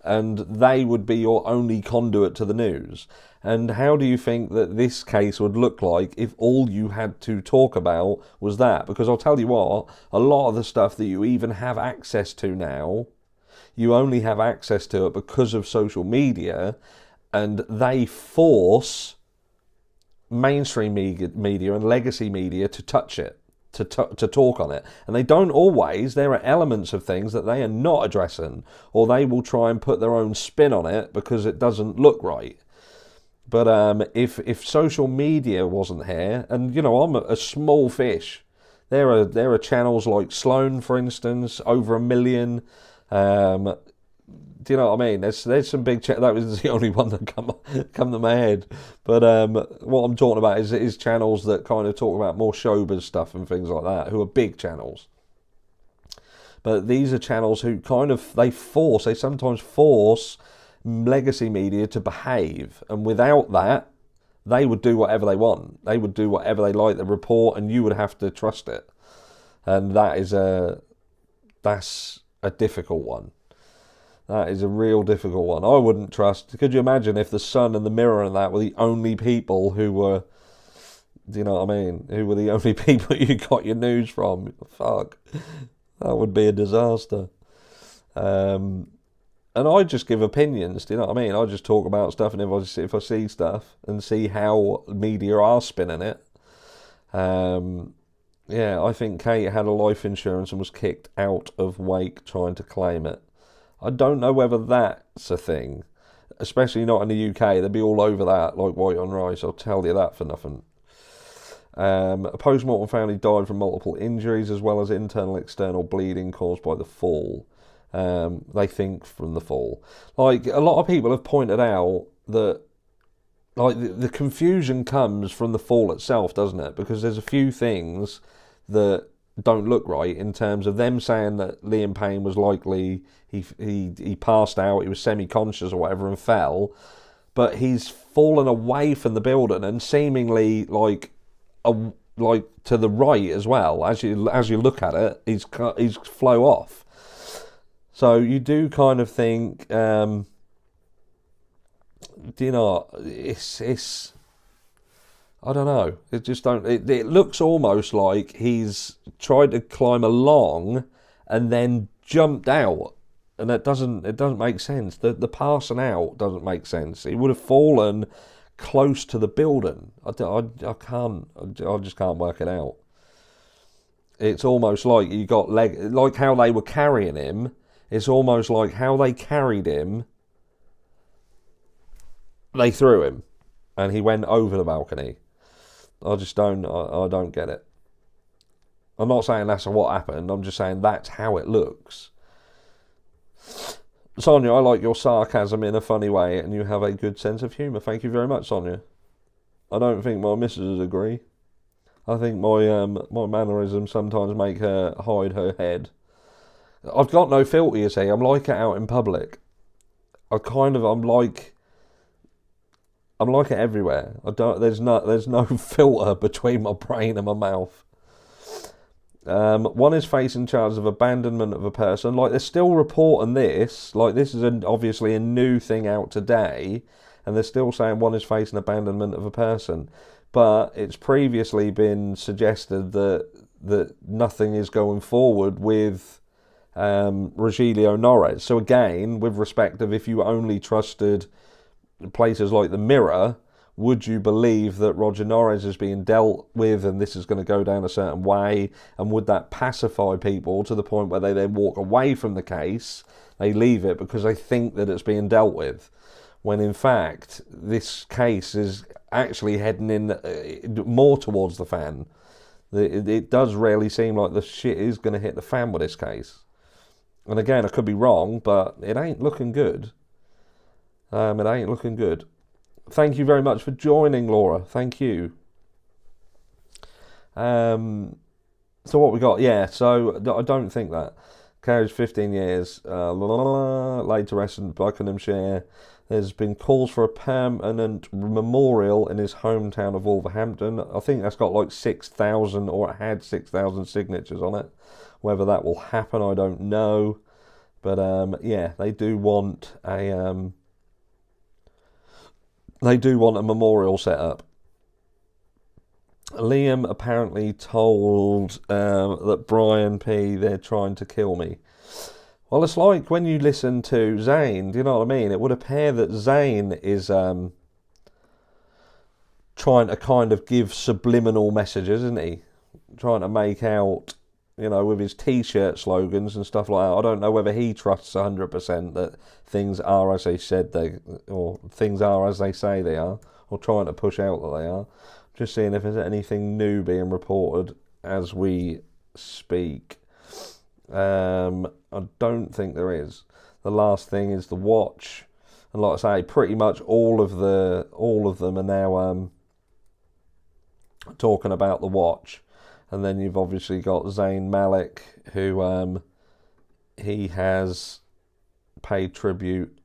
and they would be your only conduit to the news. And how do you think that this case would look like if all you had to talk about was that? Because I'll tell you what, a lot of the stuff that you even have access to now, you only have access to it because of social media, and they force mainstream media and legacy media to touch it, to talk on it. And they don't always. There are elements of things that they are not addressing, or they will try and put their own spin on it because it doesn't look right. But if social media wasn't here, and I'm a small fish. There are channels like Sloan, for instance, over 1 million. Do you know what I mean? There's some big that was the only one that come to my head. But what I'm talking about is channels that kind of talk about more showbiz stuff and things like that, who are big channels. But these are channels who kind of they sometimes force legacy media to behave, and without that, they would do whatever they want. They would do whatever they like to report, and you would have to trust it. And that's a difficult one. That is a real difficult one. I wouldn't trust. Could you imagine if the Sun and the Mirror and that were the only people who were, do you know what I mean? Who were the only people you got your news from? Fuck. That would be a disaster. And I just give opinions, do you know what I mean? I just talk about stuff, and if I see stuff and see how media are spinning it. Yeah, I think Kate had a life insurance and was kicked out of Wake trying to claim it. I don't know whether that's a thing, especially not in the UK. They'd be all over that like white on rice, I'll tell you that for nothing. A post-mortem found he died from multiple injuries as well as internal external bleeding caused by the fall. They think from the fall. Like, a lot of people have pointed out that like the confusion comes from the fall itself, doesn't it? Because there's a few things that don't look right in terms of them saying that Liam Payne was likely he passed out, he was semi-conscious or whatever and fell, but he's fallen away from the building and seemingly like to the right as well. As you look at it, he's flow off. So you do kind of think, do you know, it's I don't know. It looks almost like he's tried to climb along and then jumped out, and it doesn't make sense. The passing out doesn't make sense. He would have fallen close to the building. I just can't work it out. It's almost like you got like how they were carrying him. It's almost like how they carried him. They threw him, and he went over the balcony. I don't get it. I'm not saying that's what happened. I'm just saying that's how it looks. Sonia, I like your sarcasm in a funny way, and you have a good sense of humour. Thank you very much, Sonia. I don't think my missus agree. I think my mannerisms sometimes make her hide her head. I've got no filter, you see. I'm like it out in public. I'm like it everywhere. There's no filter between my brain and my mouth. One is facing charges of abandonment of a person. Like, they're still reporting this. Like, this is obviously a new thing out today, and they're still saying one is facing abandonment of a person. But it's previously been suggested that nothing is going forward with Rogelio Norris. So again, with respect of if you only trusted places like the Mirror, would you believe that Roger Norris is being dealt with and this is going to go down a certain way, and would that pacify people to the point where they then walk away from the case, they leave it because they think that it's being dealt with, when in fact this case is actually heading in more towards the fan. It does really seem like the shit is going to hit the fan with this case. And again, I could be wrong, but it ain't looking good. It ain't looking good. Thank you very much for joining, Laura. Thank you. So what we got? Yeah, so I don't think that. Carriage 15 years. Laid to rest in Buckinghamshire. There's been calls for a permanent memorial in his hometown of Wolverhampton. I think that's got like 6,000, or it had 6,000 signatures on it. Whether that will happen, I don't know. But yeah, they do want a memorial set up. Liam apparently told that Brian P. they're trying to kill me. Well, it's like when you listen to Zayn, do you know what I mean? It would appear that Zayn is trying to kind of give subliminal messages, isn't he? Trying to make out, you know, with his T-shirt slogans and stuff like that. I don't know whether he trusts 100% that things are as they said they, or things are as they say they are, or trying to push out that they are. Just seeing if there's anything new being reported as we speak. I don't think there is. The last thing is the watch, and like I say, pretty much all of them are now talking about the watch. And then you've obviously got Zayn Malik, who he has paid tribute.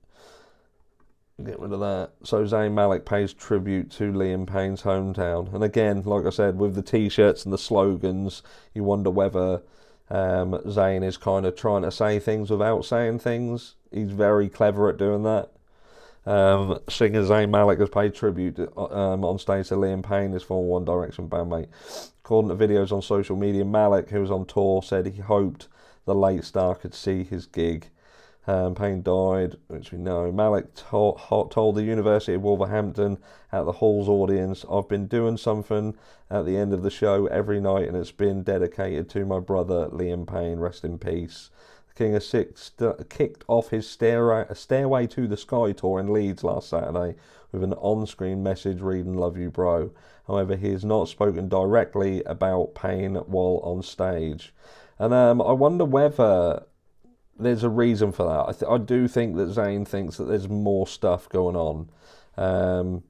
Get rid of that. So Zayn Malik pays tribute to Liam Payne's hometown. And again, like I said, with the T-shirts and the slogans, you wonder whether Zayn is kind of trying to say things without saying things. He's very clever at doing that. Singer Zayn Malik has paid tribute on stage to Liam Payne, his former One Direction bandmate. According to videos on social media, Malik, who was on tour, said he hoped the late star could see his gig. Payne died, which we know. Malik told the University of Wolverhampton at the Hall's audience, "I've been doing something at the end of the show every night, and it's been dedicated to my brother Liam Payne. Rest in peace." The King of Six kicked off his Stairway to the Sky tour in Leeds last Saturday with an on-screen message reading "Love you, bro." However, he has not spoken directly about Payne while on stage. And I wonder whether there's a reason for that. I do think that Zayn thinks that there's more stuff going on.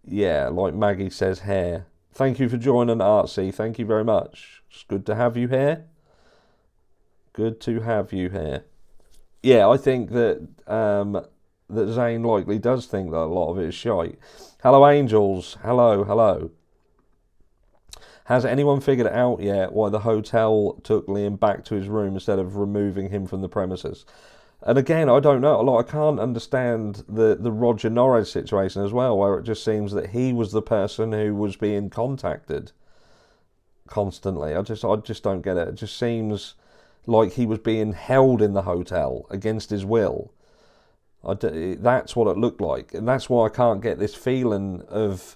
Yeah, like Maggie says, hair. Thank you for joining, Artsy. Thank you very much. It's good to have you here. Good to have you here. Yeah, I think that that Zayn likely does think that a lot of it is shite. Hello, Angels. Hello, hello. Has anyone figured it out yet why the hotel took Liam back to his room instead of removing him from the premises? And again, I don't know. I can't understand the Roger Norris situation as well, where it just seems that he was the person who was being contacted constantly. I just don't get it. It just seems like he was being held in the hotel against his will. That's what it looked like. And that's why I can't get this feeling of,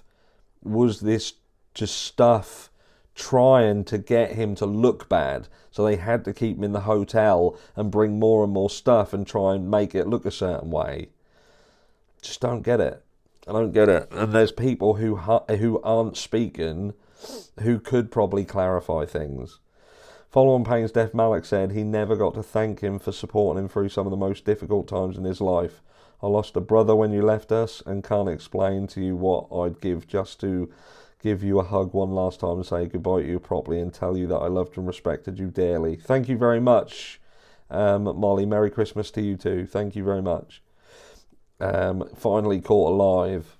was this just stuff trying to get him to look bad, so they had to keep him in the hotel and bring more and more stuff and try and make it look a certain way. Just don't get it. I don't get it. And there's people who aren't speaking who could probably clarify things. Following Payne's death, Malik said he never got to thank him for supporting him through some of the most difficult times in his life. "I lost a brother when you left us and can't explain to you what I'd give just to give you a hug one last time and say goodbye to you properly and tell you that I loved and respected you dearly." Thank you very much, Molly. Merry Christmas to you too. Thank you very much. Finally caught alive.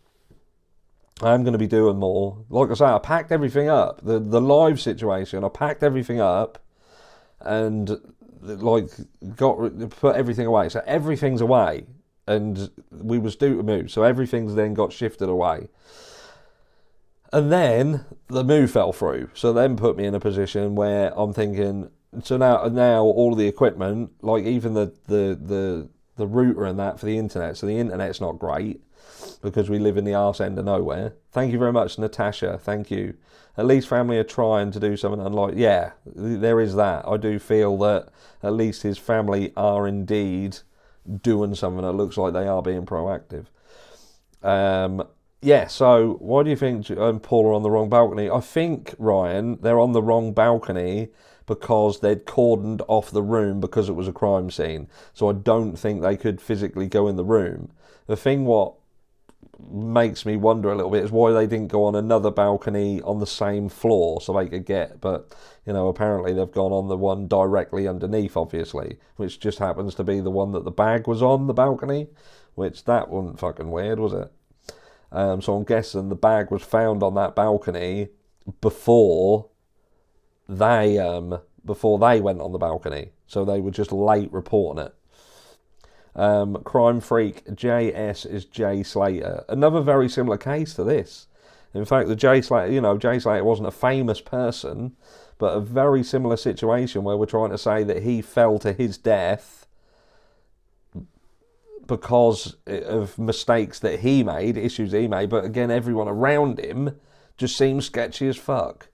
I'm going to be doing more. Like I say, I packed everything up. The live situation, I packed everything up and put everything away. So everything's away, and we was due to move. So everything's then got shifted away. And then the move fell through. So then put me in a position where I'm thinking, so now all of the equipment, like even the router and that for the internet. So the internet's not great because we live in the arse end of nowhere. Thank you very much, Natasha. Thank you. At least family are trying to do something. And like, yeah, there is that. I do feel that at least his family are indeed doing something that looks like they are being proactive. Yeah, so why do you think Paul are on the wrong balcony? I think, Ryan, they're on the wrong balcony because they'd cordoned off the room because it was a crime scene. So I don't think they could physically go in the room. The thing what makes me wonder a little bit is why they didn't go on another balcony on the same floor so they could get, but, you know, apparently they've gone on the one directly underneath, obviously, which just happens to be the one that the bag was on, the balcony, which that wasn't fucking weird, was it? So I'm guessing the bag was found on that balcony before they went on the balcony. So they were just late reporting it. Crime Freak JS is Jay Slater. Another very similar case to this. In fact, the Jay Slater wasn't a famous person, but a very similar situation where we're trying to say that he fell to his death because of mistakes that he made, issues he made, but again, everyone around him just seems sketchy as fuck.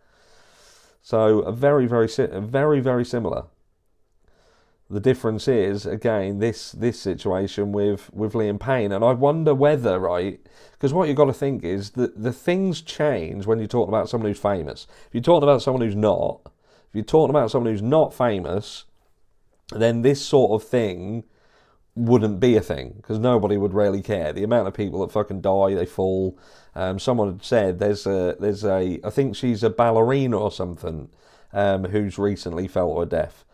So very, very similar. The difference is, again, this situation with Liam Payne. And I wonder whether, right, because what you've got to think is that the things change when you're talking about someone who's famous. If you're talking about someone who's not, if you're talking about someone who's not famous, then this sort of thing wouldn't be a thing, because nobody would really care. The amount of people that fucking die, they fall. Someone had said there's a I think she's a ballerina or something, who's recently fell to her death.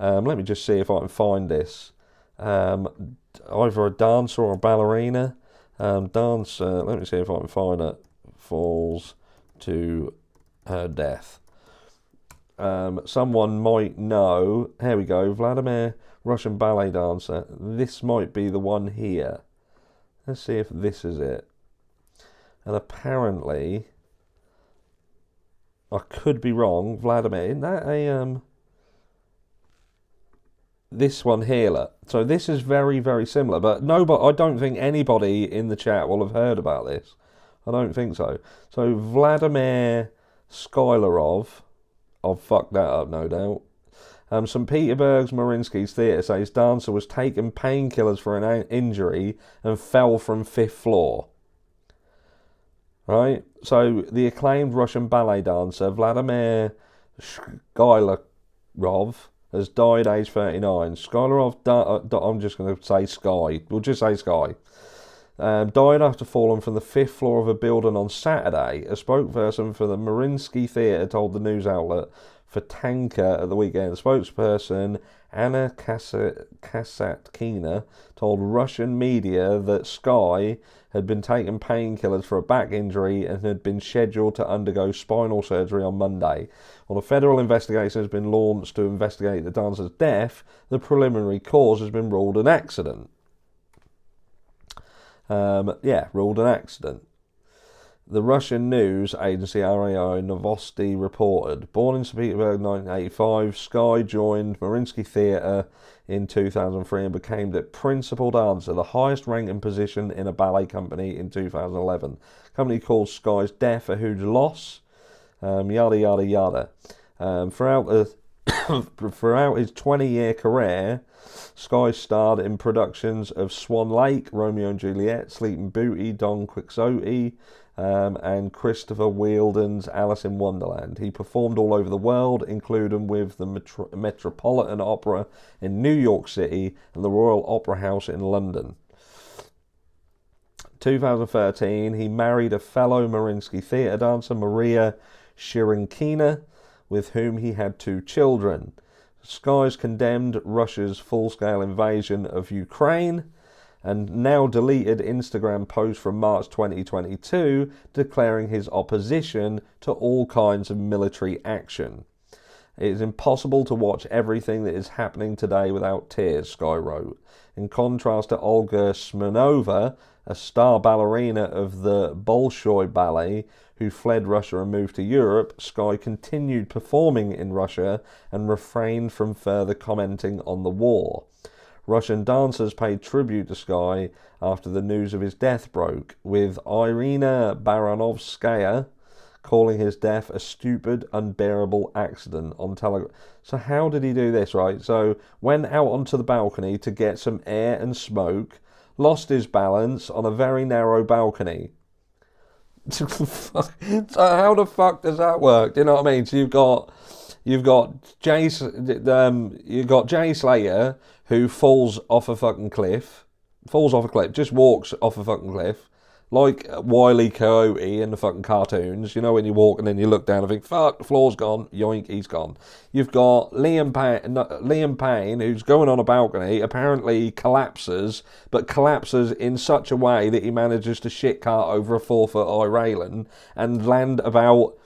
Let me just see if I can find this. Either a dancer or a ballerina. Dancer, let me see if I can find it. Falls to her death. Someone might know. Here we go. Vladimir, Russian ballet dancer. This might be the one here. Let's see if this is it. And apparently, I could be wrong. Vladimir, isn't that a this one here, look. So this is very, very similar, but I don't think anybody in the chat will have heard about this. I don't think so. So Vladimir Skylarov, I've fucked that up, no doubt. St. Petersburg's Mariinsky's Theatre says dancer was taking painkillers for an injury and fell from 5th floor. Right? So the acclaimed Russian ballet dancer Vladimir Skylarov has died aged 39. Skylarov, I'm just going to say Sky. We'll just say Sky. Died after falling from the 5th floor of a building on Saturday. A spokesperson for the Mariinsky Theatre told the news outlet Fotanka at the weekend. Spokesperson Anna Kasatkina told Russian media that Sky had been taking painkillers for a back injury and had been scheduled to undergo spinal surgery on Monday. While a federal investigation has been launched to investigate the dancer's death, the preliminary cause has been ruled an accident. Ruled an accident. The Russian news agency RAI Novosti reported, born in St. Petersburg in 1985, Sky joined Mariinsky Theatre in 2003 and became the principal dancer, the highest ranking position in a ballet company in 2011. The company called Sky's death a huge loss, yada yada yada. Throughout his 20-year career, Sky starred in productions of Swan Lake, Romeo and Juliet, Sleeping Beauty, Don Quixote, and Christopher Wheeldon's Alice in Wonderland. He performed all over the world, including with the Metropolitan Opera in New York City and the Royal Opera House in London. 2013, he married a fellow Mariinsky Theatre dancer, Maria Shirinkina, with whom he had 2 children. Sky's condemned Russia's full-scale invasion of Ukraine and now deleted Instagram post from March 2022 declaring his opposition to all kinds of military action. It is impossible to watch everything that is happening today without tears, Sky wrote. In contrast to Olga Smirnova, a star ballerina of the Bolshoi Ballet, who fled Russia and moved to Europe, Sky continued performing in Russia and refrained from further commenting on the war. Russian dancers paid tribute to Sky after the news of his death broke, with Irina Baranovskaya calling his death a stupid, unbearable accident on Telegram. So how did he do this, right? So went out onto the balcony to get some air and smoke, lost his balance on a very narrow balcony. So how the fuck does that work? Do you know what I mean? So you've got Jay Slater, who falls off a cliff, just walks off a fucking cliff, like Wile E. Coyote in the fucking cartoons. You know, when you walk and then you look down and think, fuck, the floor's gone, yoink, he's gone. You've got Liam Payne, who's going on a balcony, apparently collapses, but collapses in such a way that he manages to shit cart over a 4-foot high railing and land about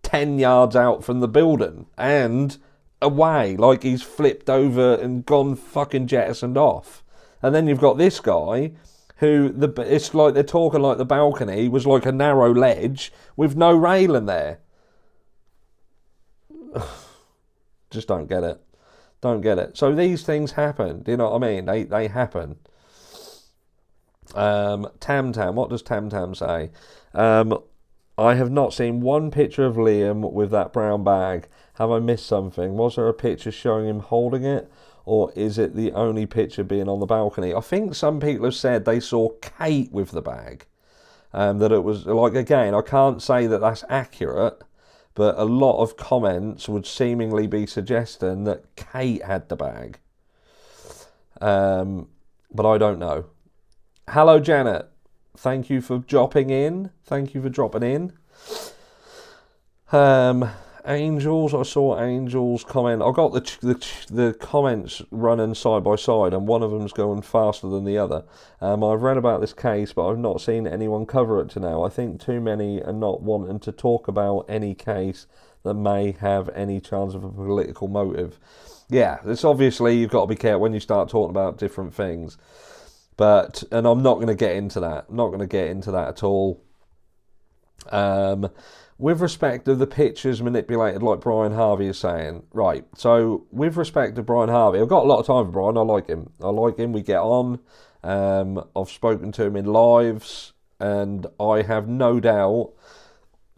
10 yards out from the building and away, like he's flipped over and gone fucking jettisoned off. And then you've got this guy who, it's like they're talking like the balcony was like a narrow ledge with no railing there. Just don't get it. Don't get it. So these things happen. Do you know what I mean? They happen. Tam Tam, what does Tam Tam say? I have not seen one picture of Liam with that brown bag. Have I missed something? Was there a picture showing him holding it? Or is it the only picture being on the balcony? I think some people have said they saw Kate with the bag. That it was, like, again, I can't say that that's accurate, but a lot of comments would seemingly be suggesting that Kate had the bag. But I don't know. Hello, Janet. Thank you for dropping in. Thank you for dropping in. Angels, I saw Angels comment. I got the comments running side by side, and one of them's going faster than the other. I've read about this case, but I've not seen anyone cover it to now. I think too many are not wanting to talk about any case that may have any chance of a political motive. Yeah, it's obviously you've got to be careful when you start talking about different things. And I'm not going to get into that. I'm not going to get into that at all. With respect to the pictures manipulated, like Brian Harvey is saying, right, so with respect to Brian Harvey, I've got a lot of time for Brian. I like him. We get on. I've spoken to him in lives, and I have no doubt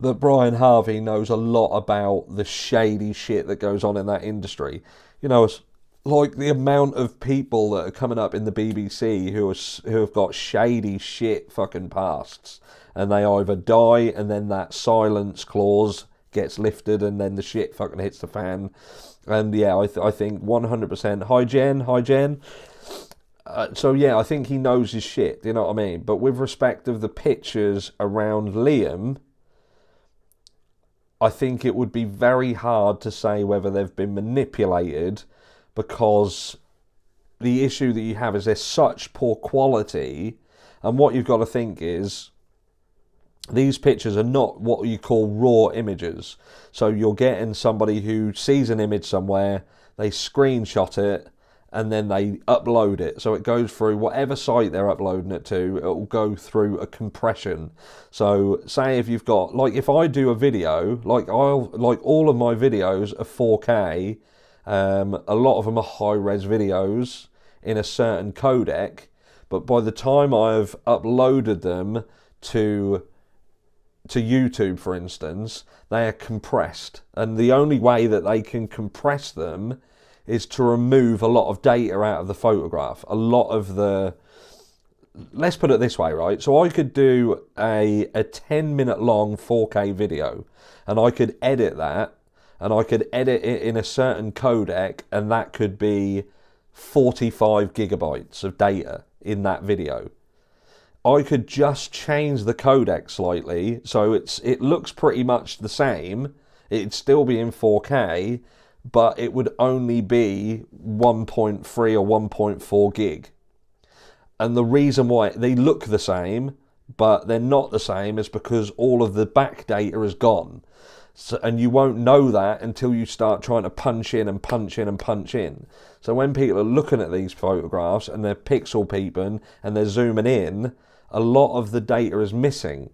that Brian Harvey knows a lot about the shady shit that goes on in that industry. You know, it's like the amount of people that are coming up in the BBC who have got shady shit fucking pasts. And they either die, and then that silence clause gets lifted, and then the shit fucking hits the fan. And yeah, I think 100%. Hi Jen. So yeah, I think he knows his shit. You know what I mean? But with respect of the pictures around Liam, I think it would be very hard to say whether they've been manipulated, because the issue that you have is they're such poor quality, and what you've got to think is, these pictures are not what you call raw images. So you're getting somebody who sees an image somewhere, they screenshot it, and then they upload it. So it goes through whatever site they're uploading it to, it will go through a compression. So say if you've got, like if I do a video, like all of my videos are 4K, a lot of them are high-res videos in a certain codec, but by the time I've uploaded them to YouTube, for instance, they are compressed. And the only way that they can compress them is to remove a lot of data out of the photograph. A lot of the... Let's put it this way, right? So I could do a 10-minute long 4K video, and I could edit that, and I could edit it in a certain codec, and that could be 45 gigabytes of data in that video. I could just change the codec slightly, so it looks pretty much the same. It'd still be in 4K, but it would only be 1.3 or 1.4 gig. And the reason why they look the same, but they're not the same, is because all of the back data is gone. So, and you won't know that until you start trying to punch in and punch in and punch in. So when people are looking at these photographs and they're pixel peeping and they're zooming in, a lot of the data is missing.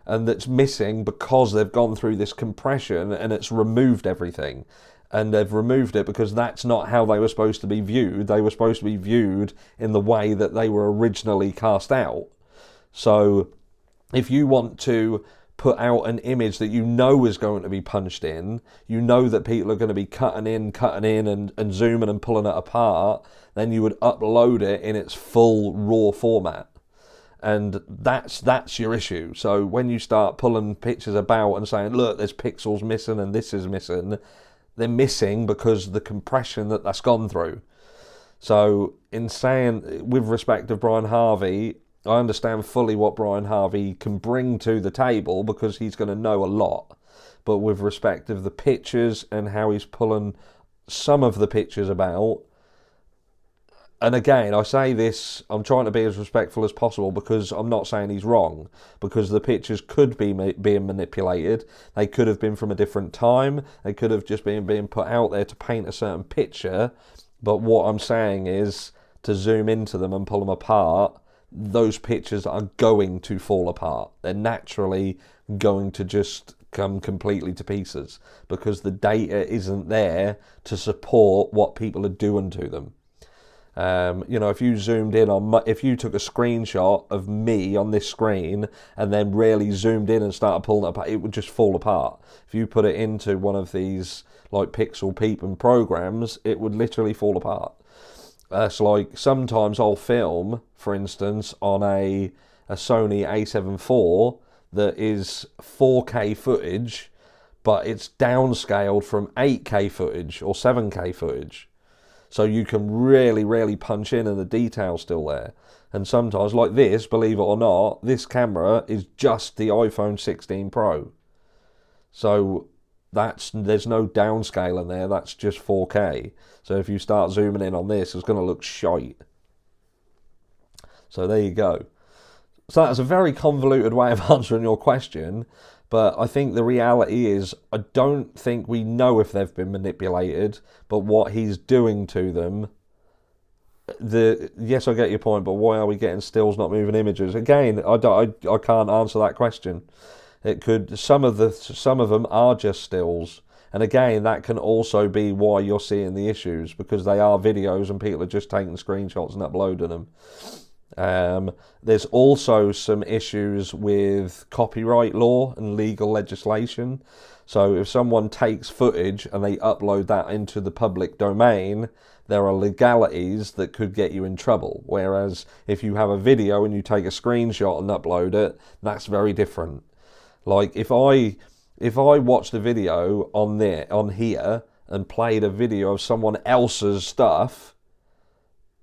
And that's missing because they've gone through this compression and it's removed everything. And they've removed it because that's not how they were supposed to be viewed. They were supposed to be viewed in the way that they were originally cast out. So if you want to put out an image that you know is going to be punched in, you know that people are going to be cutting in and zooming and pulling it apart, then you would upload it in its full raw format. And that's your issue. So when you start pulling pictures about and saying, look, there's pixels missing and this is missing, they're missing because of the compression that's gone through. So in saying, with respect to Brian Harvey, I understand fully what Brian Harvey can bring to the table because he's going to know a lot. But with respect of the pictures and how he's pulling some of the pictures about, and again, I say this, I'm trying to be as respectful as possible because I'm not saying he's wrong, because the pictures could be being manipulated. They could have been from a different time. They could have just been being put out there to paint a certain picture. But what I'm saying is to zoom into them and pull them apart, those pictures are going to fall apart. They're naturally going to just come completely to pieces because the data isn't there to support what people are doing to them. You know, if you zoomed in on, if you took a screenshot of me on this screen and then really zoomed in and started pulling it apart, it would just fall apart. If you put it into one of these like pixel peeping programs, it would literally fall apart. So like sometimes I'll film, for instance, on a Sony A7 IV that is 4K footage, but it's downscaled from 8K footage or 7K footage. So you can really punch in and the detail's still there. And sometimes, like this, believe it or not, this camera is just the iPhone 16 Pro. So there's no downscaling there, that's just 4K. So if you start zooming in on this, it's going to look shite. So there you go. So that's a very convoluted way of answering your question. But I think the reality is, I don't think we know if they've been manipulated, but what he's doing to them, yes, I get your point, but why are we getting stills, not moving images? Again, I can't answer that question. It could, some of them are just stills. And again, that can also be why you're seeing the issues, because they are videos and people are just taking screenshots and uploading them. There's also some issues with copyright law and legal legislation. So if someone takes footage and they upload that into the public domain, there are legalities that could get you in trouble. Whereas if you have a video and you take a screenshot and upload it, that's very different. Like if I watched a video on here and played a video of someone else's stuff,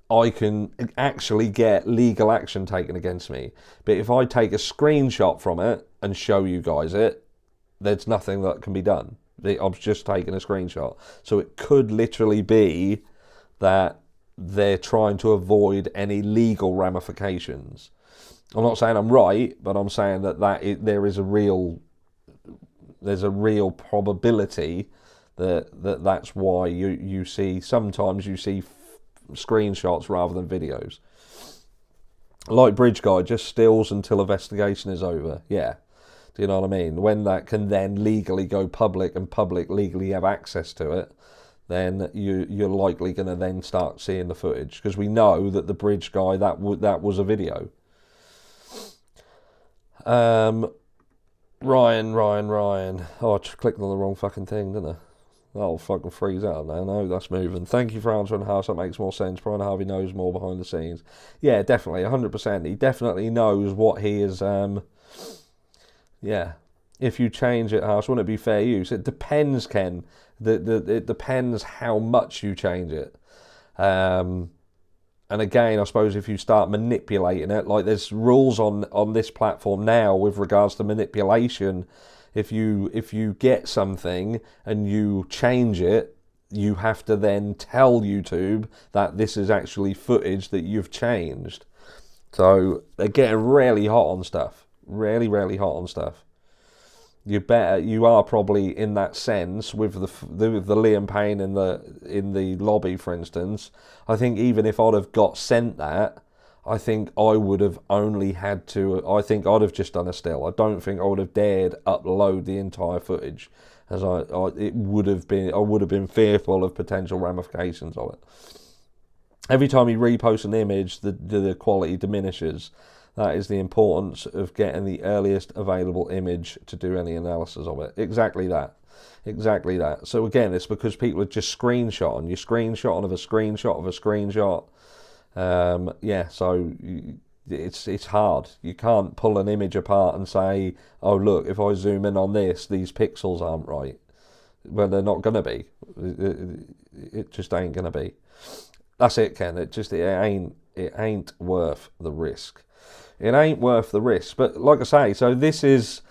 I can actually get legal action taken against me. But if I take a screenshot from it and show you guys it, there's nothing that can be done. I'm just taking a screenshot. So it could literally be that they're trying to avoid any legal ramifications. I'm not saying I'm right, but I'm saying that there's a real probability that's why you see screenshots rather than videos. Like Bridge Guy, just stills until investigation is over. Yeah, do you know what I mean? When that can then legally go public and public legally have access to it, then you're likely going to then start seeing the footage, because we know that the Bridge Guy, that was a video. Ryan. Oh, I just clicked on the wrong fucking thing, didn't I? That'll fucking freeze out now. No, that's moving. Thank you for answering how that makes more sense. Brian Harvey knows more behind the scenes. Yeah, definitely, 100%. He definitely knows what he is. Yeah. If you change it, House, wouldn't it be fair use? It depends, Ken. It depends how much you change it. And again, I suppose if you start manipulating it, like there's rules on this platform now with regards to manipulation. If you get something and you change it, you have to then tell YouTube that this is actually footage that you've changed. So they're getting really hot on stuff. Really hot on stuff. You are probably in that sense with the Liam Payne in the lobby, for instance. I think even if I'd have got sent that, I think I would have only had to. I think I'd have just done a still. I don't think I would have dared upload the entire footage, as I would have been fearful of potential ramifications of it. Every time you repost an image, the quality diminishes. That is the importance of getting the earliest available image to do any analysis of it. Exactly that. So again, it's because people are just screenshotting. You're screenshotting of a screenshot of a screenshot. Yeah, so it's hard. You can't pull an image apart and say, oh look, if I zoom in on this, these pixels aren't right. Well, they're not going to be. It just ain't going to be. That's it, Ken. It ain't worth the risk. It ain't worth the risk. But like I say, so this is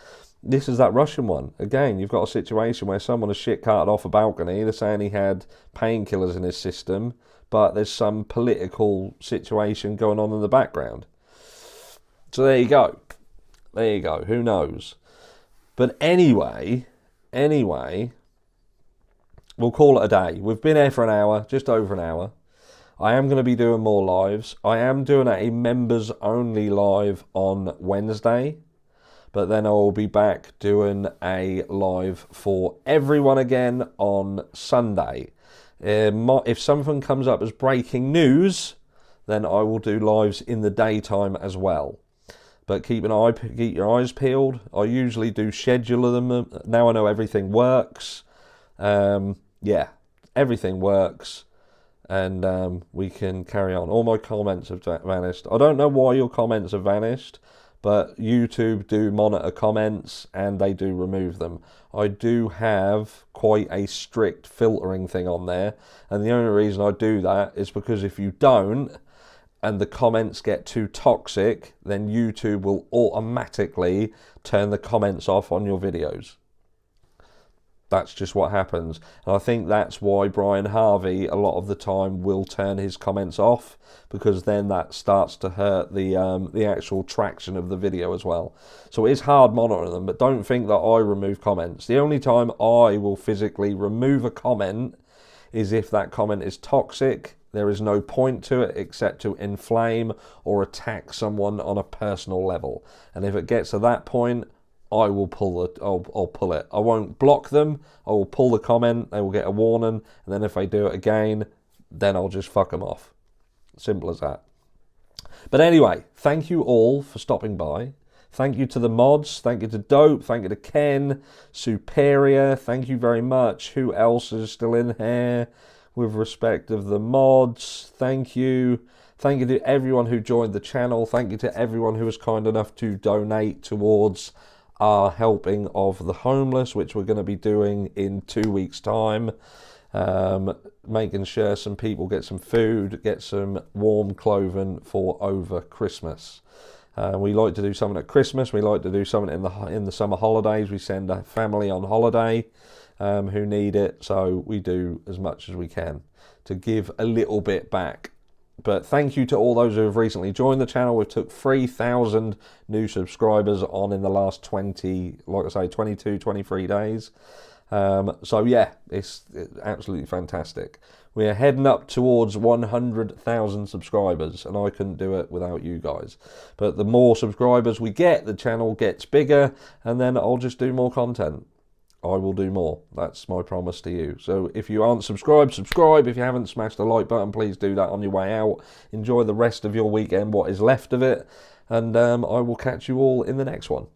that Russian one. Again, you've got a situation where someone has shit-carted off a balcony. They're saying he had painkillers in his system, but there's some political situation going on in the background. So there you go. Who knows? But anyway, we'll call it a day. We've been here for an hour, just over an hour. I am going to be doing more lives. I am doing a members only live on Wednesday, but then I will be back doing a live for everyone again on Sunday. If something comes up as breaking news, then I will do lives in the daytime as well. But keep your eyes peeled. I usually do schedule them. Now I know everything works. Yeah, everything works. And we can carry on. All my comments have vanished. I don't know why your comments have vanished, but YouTube do monitor comments and they do remove them. I do have quite a strict filtering thing on there, and the only reason I do that is because if you don't, and the comments get too toxic, then YouTube will automatically turn the comments off on your videos. That's just what happens. And I think that's why Brian Harvey, a lot of the time, will turn his comments off, because then that starts to hurt the actual traction of the video as well. So it is hard monitoring them, but don't think that I remove comments. The only time I will physically remove a comment is if that comment is toxic. There is no point to it except to inflame or attack someone on a personal level. And if it gets to that point, I will pull it. I'll pull it. I won't block them. I will pull the comment. They will get a warning, and then if they do it again, then I'll just fuck them off. Simple as that. But anyway, thank you all for stopping by. Thank you to the mods. Thank you to Dope. Thank you to Ken, Superior. Thank you very much. Who else is still in here with respect of the mods? Thank you. Thank you to everyone who joined the channel. Thank you to everyone who was kind enough to donate towards our helping of the homeless, which we're going to be doing in 2 weeks' time. Making sure some people get some food, get some warm clothing for over Christmas. We like to do something at Christmas. We like to do something in the summer holidays. We send a family on holiday who need it, so we do as much as we can to give a little bit back. But thank you to all those who have recently joined the channel. We've took 3,000 new subscribers on in the last 22, 23 days. So yeah, it's absolutely fantastic. We are heading up towards 100,000 subscribers, and I couldn't do it without you guys. But the more subscribers we get, the channel gets bigger, and then I'll just do more content. I will do more. That's my promise to you. So if you aren't subscribed, subscribe. If you haven't smashed the like button, please do that on your way out. Enjoy the rest of your weekend, what is left of it. And I will catch you all in the next one.